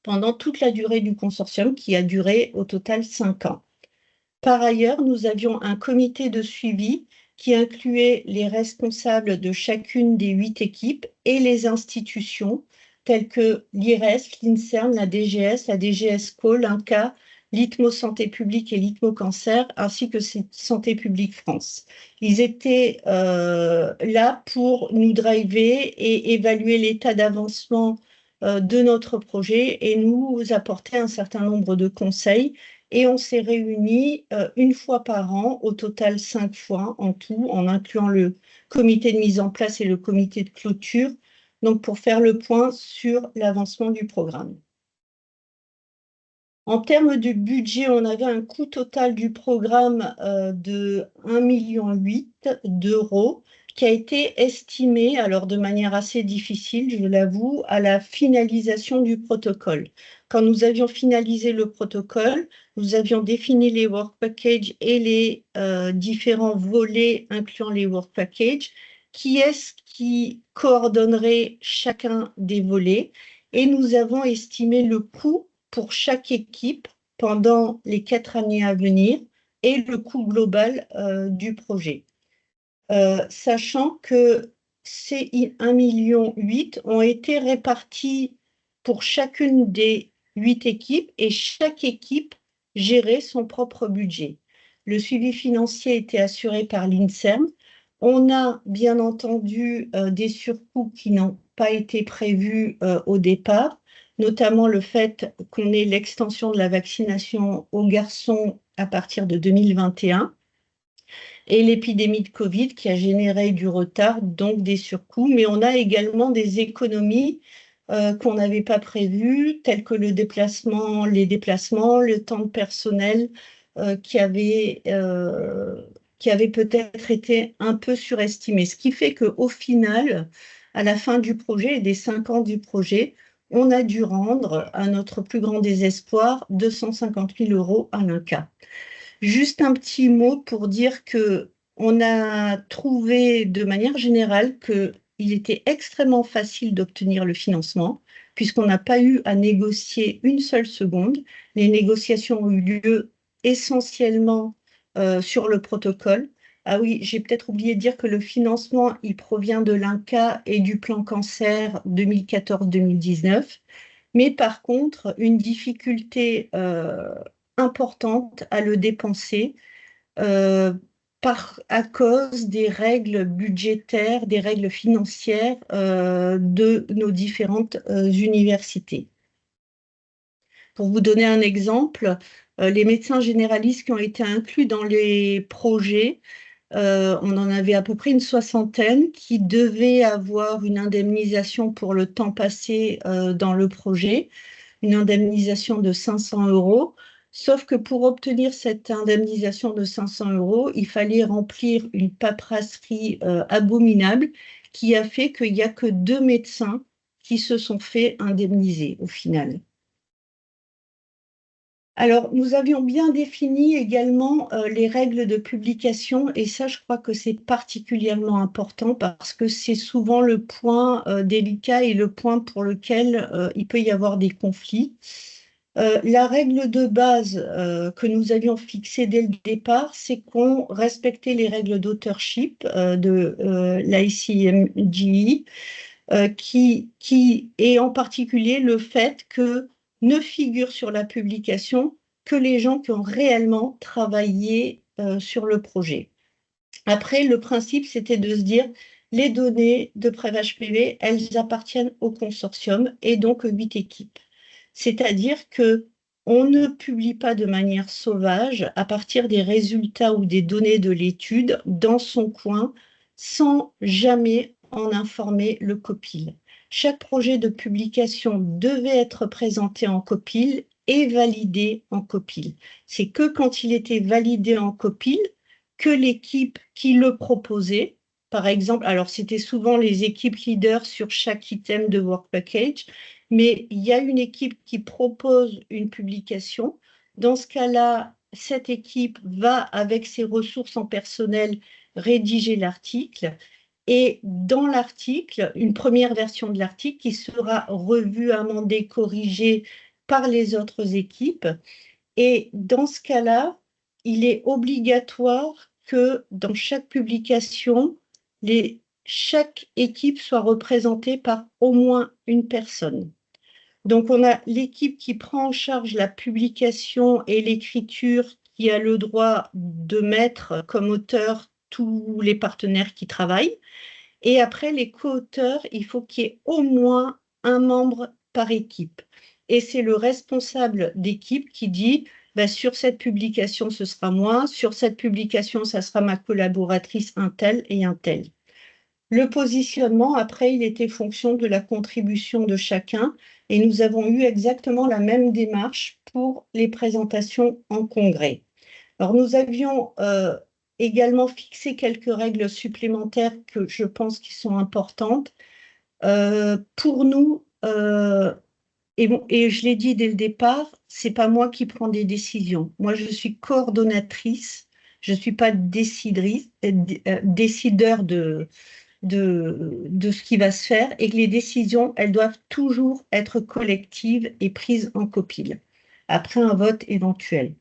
S3: pendant toute la durée du consortium, qui a duré au total 5 ans. Par ailleurs, nous avions un comité de suivi qui incluait les responsables de chacune des 8 équipes et les institutions telles que l'IRES, l'INSERM, la DGSCO, l'INCa, l'ITMO Santé publique et l'ITMO Cancer, ainsi que Santé publique France. Ils étaient là pour nous driver et évaluer l'état d'avancement de notre projet et nous apporter un certain nombre de conseils. Et on s'est réunis une fois par an, au total 5 fois en tout, en incluant le comité de mise en place et le comité de clôture, donc pour faire le point sur l'avancement du programme. En termes de budget, on avait un coût total du programme de 1,8 million d'euros, qui a été estimé, alors de manière assez difficile, je l'avoue, à la finalisation du protocole. Quand nous avions finalisé le protocole, nous avions défini les work packages et les différents volets incluant les work packages. Qui est-ce qui coordonnerait chacun des volets? Et nous avons estimé le coût pour chaque équipe pendant les 4 années à venir et le coût global du projet. Sachant que ces 1,8 million ont été répartis pour chacune des 8 équipes et chaque équipe gérait son propre budget. Le suivi financier était assuré par l'INSERM. On a bien entendu des surcoûts qui n'ont pas été prévues au départ, notamment le fait qu'on ait l'extension de la vaccination aux garçons à partir de 2021 et l'épidémie de Covid qui a généré du retard, donc des surcoûts. Mais on a également des économies qu'on n'avait pas prévues, telles que les déplacements, le temps de personnel qui avait peut-être été un peu surestimé. Ce qui fait qu'au final, à la fin du projet et des 5 ans du projet, on a dû rendre, à notre plus grand désespoir, 250 000 € à l'INCa. Juste un petit mot pour dire que on a trouvé de manière générale qu'il était extrêmement facile d'obtenir le financement, puisqu'on n'a pas eu à négocier une seule seconde. Les négociations ont eu lieu essentiellement sur le protocole. Ah oui, j'ai peut-être oublié de dire que le financement, il provient de l'INCa et du plan cancer 2014-2019. Mais par contre, une difficulté importante à le dépenser à cause des règles budgétaires, des règles financières de nos différentes universités. Pour vous donner un exemple, les médecins généralistes qui ont été inclus dans les projets, on en avait à peu près une soixantaine qui devaient avoir une indemnisation pour le temps passé dans le projet, une indemnisation de 500 €. Sauf que pour obtenir cette indemnisation de 500 €, il fallait remplir une paperasserie abominable qui a fait qu'il n'y a que 2 médecins qui se sont fait indemniser au final. Alors, nous avions bien défini également les règles de publication et ça, je crois que c'est particulièrement important parce que c'est souvent le point délicat et le point pour lequel il peut y avoir des conflits. La règle de base que nous avions fixée dès le départ, c'est qu'on respectait les règles d'autorship de l'ICMGE, et en particulier le fait que ne figurent sur la publication que les gens qui ont réellement travaillé sur le projet. Après, le principe, c'était de se dire, les données de PrèvHPV, elles appartiennent au consortium et donc aux 8 équipes. C'est-à-dire qu'on ne publie pas de manière sauvage à partir des résultats ou des données de l'étude dans son coin sans jamais en informer le COPIL. Chaque projet de publication devait être présenté en COPIL et validé en COPIL. C'est que quand il était validé en COPIL que l'équipe qui le proposait, par exemple, alors c'était souvent les équipes leaders sur chaque item de Work Package, mais il y a une équipe qui propose une publication. Dans ce cas-là, cette équipe va, avec ses ressources en personnel, rédiger l'article. Et dans l'article, une première version de l'article qui sera revue, amendée, corrigée par les autres équipes. Et dans ce cas-là, il est obligatoire que dans chaque publication, chaque équipe soit représentée par au moins une personne. Donc, on a l'équipe qui prend en charge la publication et l'écriture, qui a le droit de mettre comme auteur tous les partenaires qui travaillent. Et après, les co-auteurs, il faut qu'il y ait au moins un membre par équipe. Et c'est le responsable d'équipe qui dit, sur cette publication, ce sera moi, sur cette publication, ça sera ma collaboratrice un tel et un tel. Le positionnement, après, il était fonction de la contribution de chacun et nous avons eu exactement la même démarche pour les présentations en congrès. Alors, nous avions également fixé quelques règles supplémentaires que je pense qui sont importantes. Pour nous, et je l'ai dit dès le départ, ce n'est pas moi qui prends des décisions. Moi, je suis coordonnatrice, je ne suis pas décideur de ce qui va se faire et que les décisions, elles doivent toujours être collectives et prises en COPIL, après un vote éventuel.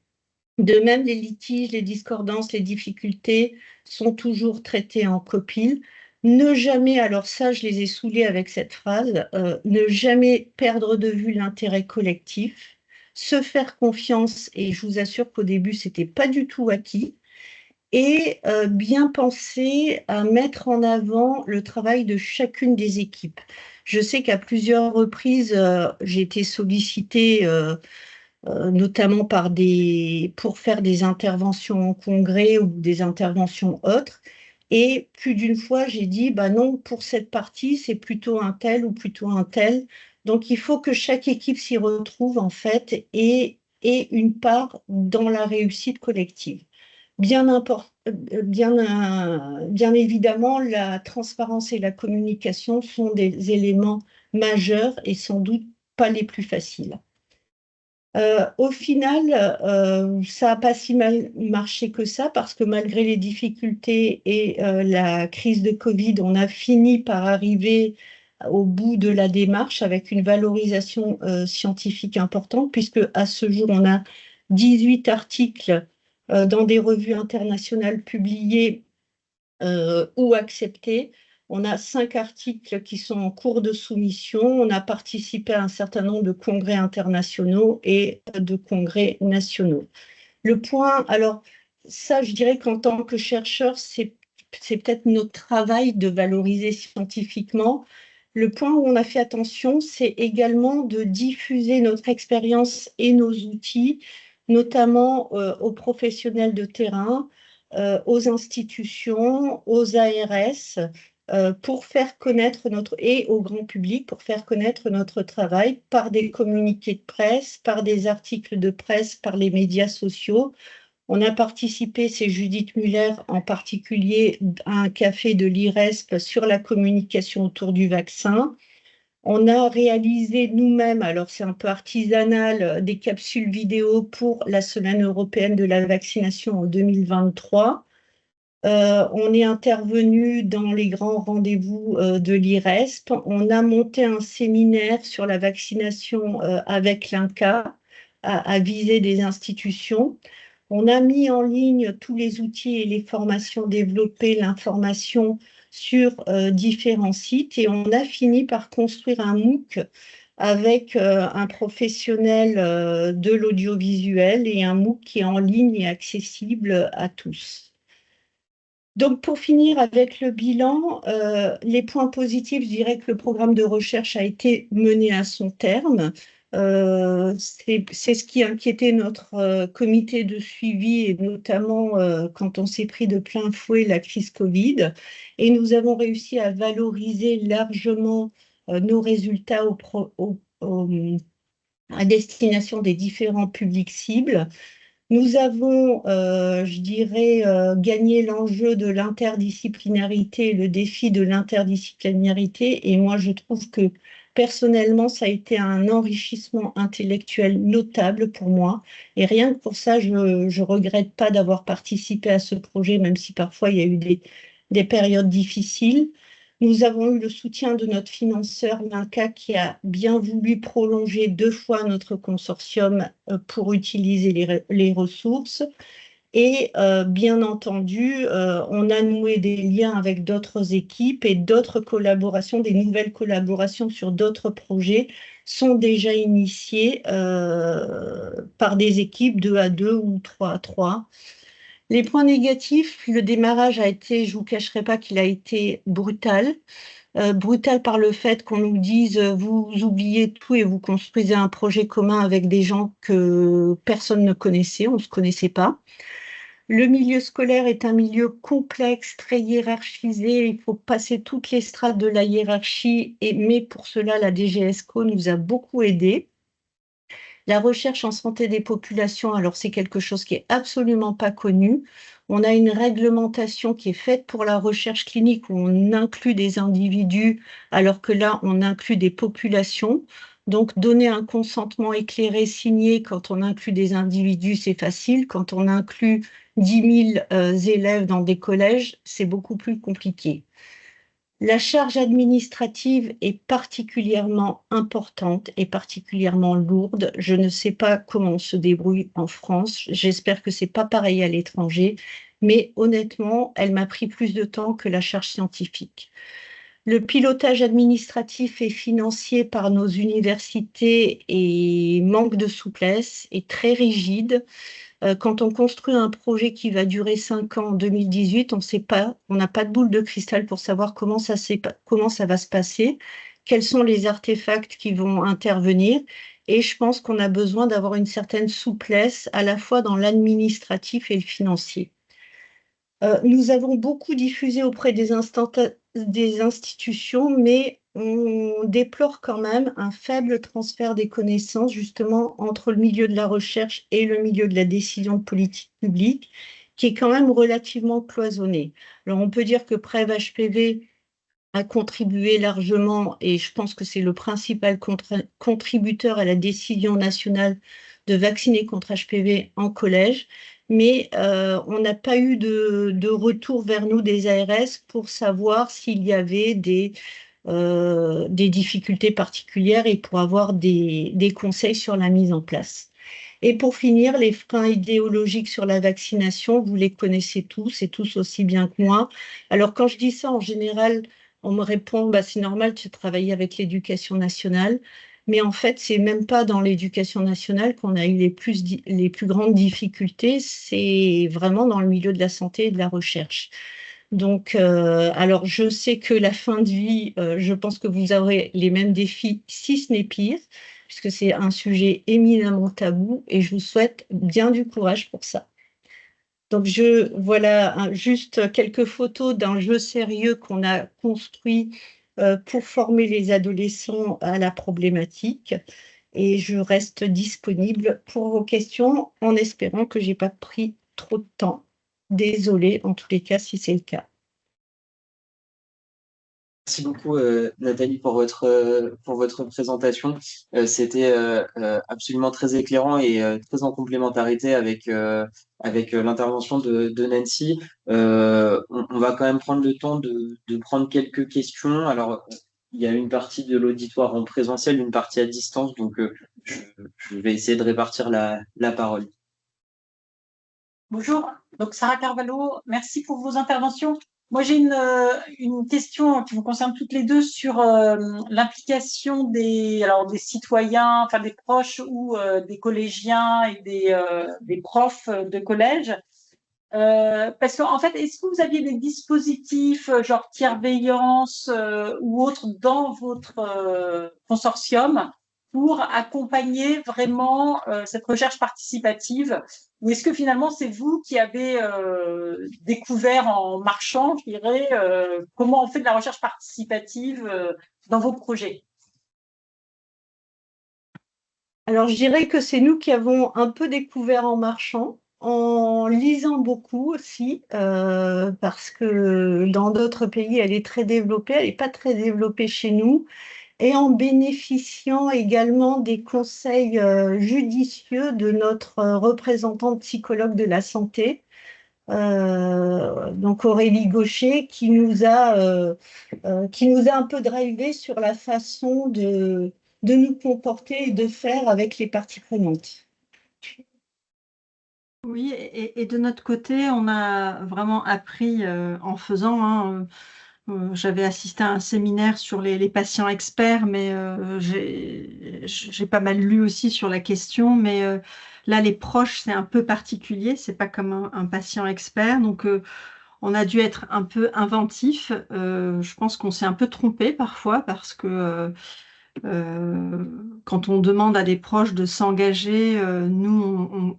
S3: De même, les litiges, les discordances, les difficultés sont toujours traités en COPIL. Ne jamais, alors ça, je les ai saoulés avec cette phrase, ne jamais perdre de vue l'intérêt collectif, se faire confiance, et je vous assure qu'au début, ce n'était pas du tout acquis, et bien penser à mettre en avant le travail de chacune des équipes. Je sais qu'à plusieurs reprises, j'ai été sollicitée notamment pour faire des interventions en congrès ou des interventions autres. Et plus d'une fois, j'ai dit, bah non, pour cette partie, c'est plutôt un tel ou plutôt un tel. Donc, il faut que chaque équipe s'y retrouve, en fait, et une part dans la réussite collective. Bien évidemment, la transparence et la communication sont des éléments majeurs et sans doute pas les plus faciles. Au final, ça n'a pas si mal marché que ça, parce que malgré les difficultés et la crise de Covid, on a fini par arriver au bout de la démarche avec une valorisation scientifique importante, puisque à ce jour, on a 18 articles dans des revues internationales publiés ou acceptés. On a 5 articles qui sont en cours de soumission. On a participé à un certain nombre de congrès internationaux et de congrès nationaux. Le point, alors ça, je dirais qu'en tant que chercheur, c'est peut-être notre travail de valoriser scientifiquement. Le point où on a fait attention, c'est également de diffuser notre expérience et nos outils, notamment aux professionnels de terrain, aux institutions, aux ARS, pour faire connaître et au grand public, pour faire connaître notre travail par des communiqués de presse, par des articles de presse, par les médias sociaux. On a participé, c'est Judith Muller en particulier, à un café de l'IRESP sur la communication autour du vaccin. On a réalisé nous-mêmes, alors c'est un peu artisanal, des capsules vidéo pour la Semaine européenne de la vaccination en 2023. On est intervenu dans les grands rendez-vous de l'IRESP. On a monté un séminaire sur la vaccination avec l'INCa à viser des institutions. On a mis en ligne tous les outils et les formations développées, l'information sur différents sites, et on a fini par construire un MOOC avec un professionnel de l'audiovisuel et un MOOC qui est en ligne et accessible à tous. Donc, pour finir avec le bilan, les points positifs, je dirais que le programme de recherche a été mené à son terme. C'est ce qui inquiétait notre comité de suivi, et notamment quand on s'est pris de plein fouet la crise Covid. Et nous avons réussi à valoriser largement nos résultats à destination des différents publics cibles. Nous avons, je dirais, gagné l'enjeu de l'interdisciplinarité, le défi de l'interdisciplinarité. Et moi, je trouve que personnellement, ça a été un enrichissement intellectuel notable pour moi. Et rien que pour ça, je ne regrette pas d'avoir participé à ce projet, même si parfois il y a eu des périodes difficiles. Nous avons eu le soutien de notre financeur, l'INCa, qui a bien voulu prolonger 2 fois notre consortium pour utiliser les ressources. Et bien entendu, on a noué des liens avec d'autres équipes, et d'autres collaborations, des nouvelles collaborations sur d'autres projets sont déjà initiées par des équipes 2 à 2 ou 3 à 3. Les points négatifs, le démarrage a été, je ne vous cacherai pas qu'il a été brutal. Brutal par le fait qu'on nous dise vous oubliez tout et vous construisez un projet commun avec des gens que personne ne connaissait, on ne se connaissait pas. Le milieu scolaire est un milieu complexe, très hiérarchisé, il faut passer toutes les strates de la hiérarchie, mais pour cela, la DGESCO nous a beaucoup aidés. La recherche en santé des populations, alors c'est quelque chose qui est absolument pas connu. On a une réglementation qui est faite pour la recherche clinique où on inclut des individus, alors que là, on inclut des populations. Donc, donner un consentement éclairé signé quand on inclut des individus, c'est facile. Quand on inclut 10 000 élèves dans des collèges, c'est beaucoup plus compliqué. La charge administrative est particulièrement importante et particulièrement lourde. Je ne sais pas comment on se débrouille en France. J'espère que ce n'est pas pareil à l'étranger. Mais honnêtement, elle m'a pris plus de temps que la charge scientifique. Le pilotage administratif et financier par nos universités manque de souplesse, est très rigide. Quand on construit un projet qui va durer 5 ans en 2018, on sait pas, on n'a pas de boule de cristal pour savoir comment ça va se passer, quels sont les artefacts qui vont intervenir. Et je pense qu'on a besoin d'avoir une certaine souplesse à la fois dans l'administratif et le financier. Nous avons beaucoup diffusé auprès des institutions, mais on déplore quand même un faible transfert des connaissances justement entre le milieu de la recherche et le milieu de la décision de politique publique, qui est quand même relativement cloisonné. Alors on peut dire que Prêve HPV a contribué largement, et je pense que c'est le principal contributeur à la décision nationale de vacciner contre HPV en collège, mais on n'a pas eu de retour vers nous des ARS pour savoir s'il y avait des difficultés particulières et pour avoir des conseils sur la mise en place. Et pour finir, les freins idéologiques sur la vaccination, vous les connaissez tous et tous aussi bien que moi. Alors quand je dis ça, en général, on me répond, bah, c'est normal, tu travailles avec l'éducation nationale. Mais en fait, c'est même pas dans l'éducation nationale qu'on a eu les plus grandes difficultés, c'est vraiment dans le milieu de la santé et de la recherche. Donc, alors je sais que la fin de vie, je pense que vous aurez les mêmes défis, si ce n'est pire, puisque c'est un sujet éminemment tabou et je vous souhaite bien du courage pour ça. Donc, voilà juste quelques photos d'un jeu sérieux qu'on a construit pour former les adolescents à la problématique. Et je reste disponible pour vos questions en espérant que je n'ai pas pris trop de temps. Désolée en tous les cas si c'est le cas.
S1: Merci beaucoup, Nathalie, pour votre présentation. C'était absolument très éclairant et très en complémentarité avec l'intervention de Nancy. On va quand même prendre le temps de prendre quelques questions. Alors, il y a une partie de l'auditoire en présentiel, une partie à distance, donc je vais essayer de répartir la parole.
S4: Bonjour, donc Sarah Carvalho, merci pour vos interventions. Moi, j'ai une question qui vous concerne toutes les deux sur l'implication des citoyens, enfin des proches ou des collégiens et des profs de collège. Parce qu'en fait, est-ce que vous aviez des dispositifs genre tiers-veillance ou autres dans votre consortium pour accompagner vraiment cette recherche participative? Ou est-ce que finalement c'est vous qui avez découvert en marchant, je dirais, comment on fait de la recherche participative dans vos projets?
S3: Alors, je dirais que c'est nous qui avons un peu découvert en marchant, en lisant beaucoup aussi, parce que dans d'autres pays, elle est très développée, elle n'est pas très développée chez nous, et en bénéficiant également des conseils judicieux de notre représentant psychologue de la santé, donc Aurélie Gaucher, qui nous a un peu drivé sur la façon de nous comporter et de faire avec les parties prenantes.
S2: Oui, et de notre côté, on a vraiment appris en faisant. Hein, j'avais assisté à un séminaire sur les patients experts, mais j'ai pas mal lu aussi sur la question. Mais là, les proches, c'est un peu particulier. C'est pas comme un patient expert. Donc, on a dû être un peu inventif. Je pense qu'on s'est un peu trompé parfois parce que quand on demande à des proches de s'engager, nous,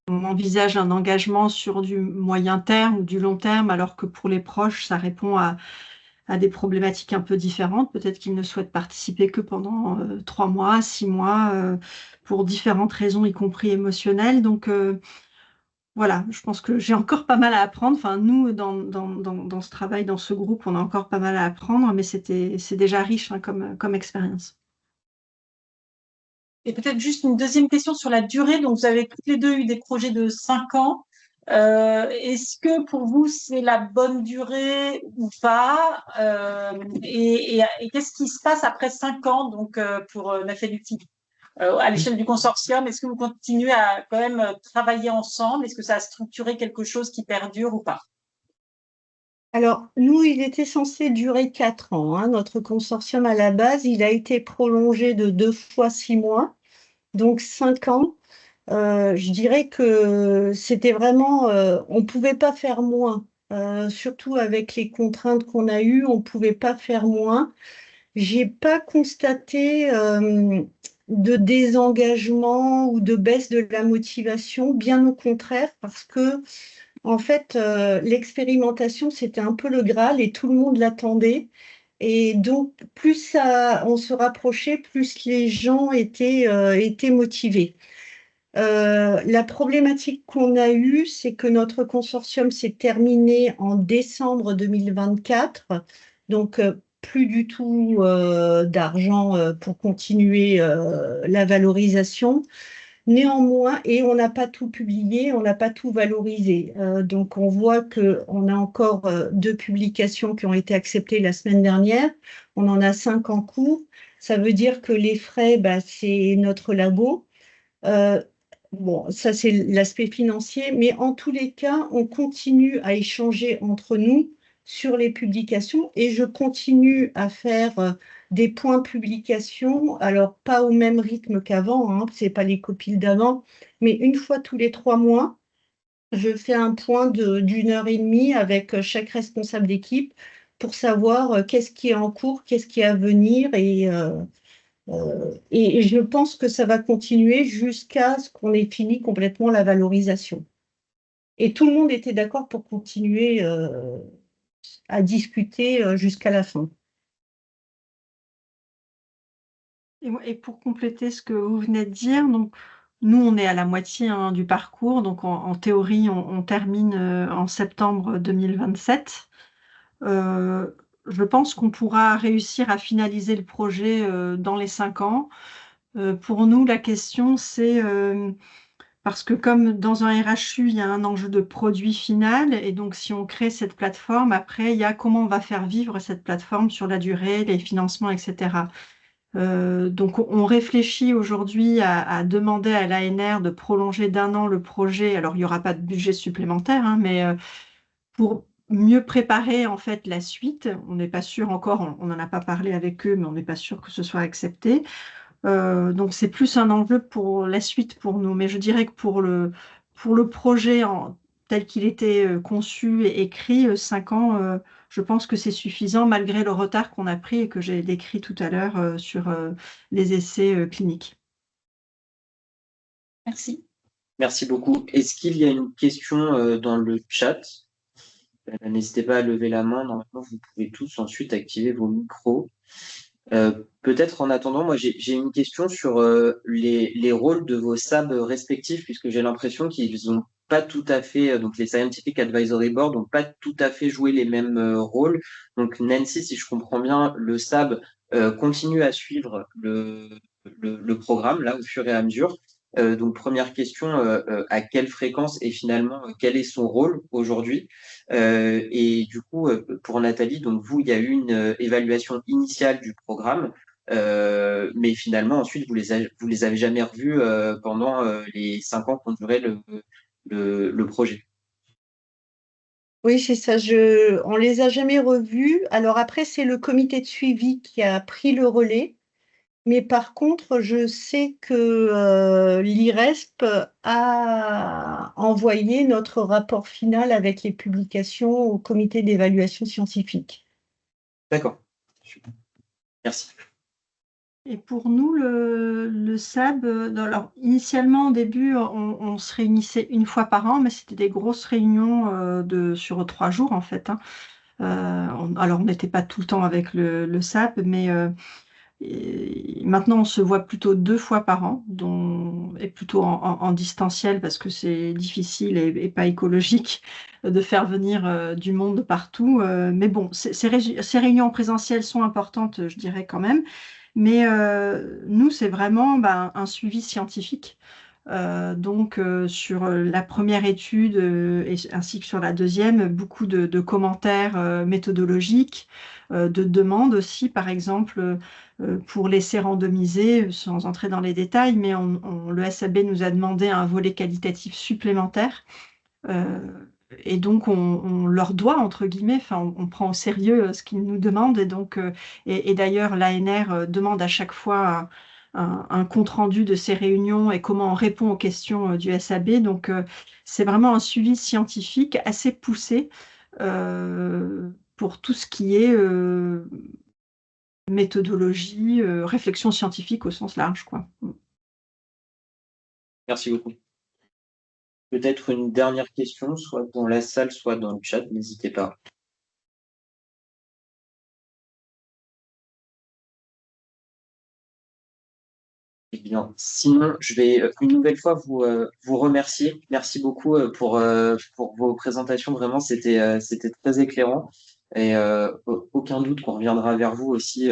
S2: on envisage un engagement sur du moyen terme ou du long terme, alors que pour les proches, ça répond à des problématiques un peu différentes. Peut-être qu'ils ne souhaitent participer que pendant 3 mois, 6 mois, pour différentes raisons, y compris émotionnelles. Donc, voilà, je pense que j'ai encore pas mal à apprendre. Enfin, nous, dans ce travail, dans ce groupe, on a encore pas mal à apprendre, mais c'est déjà riche hein, comme expérience.
S4: Et peut-être juste une deuxième question sur la durée. Donc, vous avez toutes les deux eu des projets de 5 ans. Est-ce que pour vous, c'est la bonne durée ou pas? Et qu'est-ce qui se passe après 5 ans donc, pour Nathalie, à l'échelle du consortium? Est-ce que vous continuez à quand même travailler ensemble? Est-ce que ça a structuré quelque chose qui perdure ou pas?
S3: Alors, nous, il était censé durer 4 ans. Hein. Notre consortium, à la base, il a été prolongé de 2 fois 6 mois, donc 5 ans. Je dirais que c'était vraiment, on ne pouvait pas faire moins. Surtout avec les contraintes qu'on a eues, on ne pouvait pas faire moins. J'ai pas constaté de désengagement ou de baisse de la motivation, bien au contraire, parce que en fait, l'expérimentation, c'était un peu le Graal et tout le monde l'attendait. Et donc, plus ça, on se rapprochait, plus les gens étaient motivés. La problématique qu'on a eue, c'est que notre consortium s'est terminé en décembre 2024, donc plus du tout d'argent pour continuer la valorisation. Néanmoins, et on n'a pas tout publié, on n'a pas tout valorisé. Donc on voit qu'on a encore 2 publications qui ont été acceptées la semaine dernière. On en a 5 en cours. Ça veut dire que les frais, bah, c'est notre labo. Euh, Bon, ça c'est l'aspect financier, mais en tous les cas, on continue à échanger entre nous sur les publications et je continue à faire des points publication, alors pas au même rythme qu'avant, hein, c'est pas les copiles d'avant, mais une fois tous les 3 mois, je fais un point d'1 heure et demie avec chaque responsable d'équipe pour savoir qu'est-ce qui est en cours, qu'est-ce qui est à venir et je pense que ça va continuer jusqu'à ce qu'on ait fini complètement la valorisation. Et tout le monde était d'accord pour continuer à discuter jusqu'à la fin.
S2: Et pour compléter ce que vous venez de dire, donc nous, on est à la moitié hein, du parcours, donc en théorie, on termine en septembre 2027. Je pense qu'on pourra réussir à finaliser le projet dans les 5 ans. Pour nous, la question, c'est parce que comme dans un RHU, il y a un enjeu de produit final, et donc si on crée cette plateforme, après, il y a comment on va faire vivre cette plateforme sur la durée, les financements, etc. Donc on réfléchit aujourd'hui à demander à l'ANR de prolonger d'1 an le projet. Alors il n'y aura pas de budget supplémentaire, hein, mais pour mieux préparer en fait la suite. On n'est pas sûr encore, on n'en a pas parlé avec eux, mais on n'est pas sûr que ce soit accepté. Donc c'est plus un enjeu pour la suite pour nous. Mais je dirais que pour le projet tel qu'il était conçu et écrit, 5 ans, je pense que c'est suffisant malgré le retard qu'on a pris et que j'ai décrit tout à l'heure sur les essais cliniques.
S4: Merci.
S1: Merci beaucoup. Est-ce qu'il y a une question dans le chat? N'hésitez pas à lever la main. Normalement, vous pouvez tous ensuite activer vos micros. Peut-être en attendant, moi j'ai une question sur les rôles de vos SAB respectifs, puisque j'ai l'impression qu'ils n'ont pas tout à fait, donc les Scientific Advisory Board n'ont pas tout à fait joué les mêmes rôles. Donc Nancy, si je comprends bien, le SAB continue à suivre le programme là au fur et à mesure. Donc première question, à quelle fréquence et finalement quel est son rôle aujourd'hui? Et du coup, pour Nathalie, donc vous, il y a eu une évaluation initiale du programme, mais finalement, ensuite, vous les avez jamais revus pendant les 5 ans qu'ont duré le projet.
S3: Oui, c'est ça. On les a jamais revus. Alors après, c'est le comité de suivi qui a pris le relais. Mais par contre, je sais que l'IRESP a envoyé notre rapport final avec les publications au comité d'évaluation scientifique.
S1: D'accord. Super. Merci.
S2: Et pour nous, le SAB, alors initialement au début, on se réunissait 1 fois par an, mais c'était des grosses réunions sur 3 jours en fait, hein. Alors on n'était pas tout le temps avec le SAB, mais et maintenant on se voit plutôt 2 fois par an, et plutôt en distanciel parce que c'est difficile et pas écologique de faire venir du monde de partout. Mais bon, ces réunions en présentiel sont importantes, je dirais quand même. Mais nous, c'est vraiment un suivi scientifique. Donc, sur la première étude ainsi que sur la deuxième, beaucoup de commentaires méthodologiques, de demandes aussi, par exemple, pour laisser randomiser, sans entrer dans les détails, mais le SAB nous a demandé un volet qualitatif supplémentaire. Euh, et donc, on leur doit, entre guillemets, enfin, on prend au sérieux ce qu'ils nous demandent. Et donc, et d'ailleurs, l'ANR demande à chaque fois un compte-rendu de ces réunions et comment on répond aux questions du SAB. Donc, c'est vraiment un suivi scientifique assez poussé pour tout ce qui est méthodologie, réflexion scientifique au sens large, quoi.
S1: Merci beaucoup. Peut-être une dernière question, soit dans la salle, soit dans le chat, n'hésitez pas. Eh bien, sinon, je vais une nouvelle fois vous remercier. Merci beaucoup pour vos présentations. Vraiment, c'était très éclairant. Et aucun doute qu'on reviendra vers vous aussi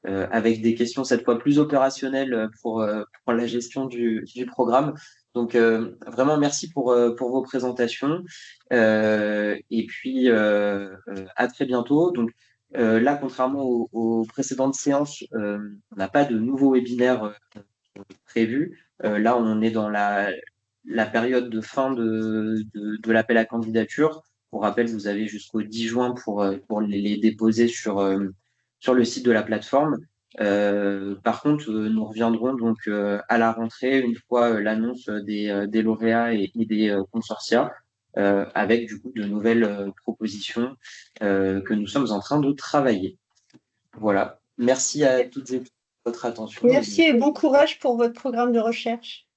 S1: avec des questions cette fois plus opérationnelles pour la gestion du programme. Donc, vraiment, merci pour vos présentations. Et puis, à très bientôt. Donc, là, contrairement aux précédentes séances, on n'a pas de nouveau webinaire prévu. Là, on est dans la période de fin de l'appel à candidature. Pour rappel, vous avez jusqu'au 10 juin pour les déposer sur le site de la plateforme. Par contre, nous reviendrons donc à la rentrée, une fois l'annonce des lauréats et des consortia, avec du coup de nouvelles propositions que nous sommes en train de travailler. Voilà. Merci à toutes et tous de votre attention.
S3: Merci et bon courage pour votre programme de recherche.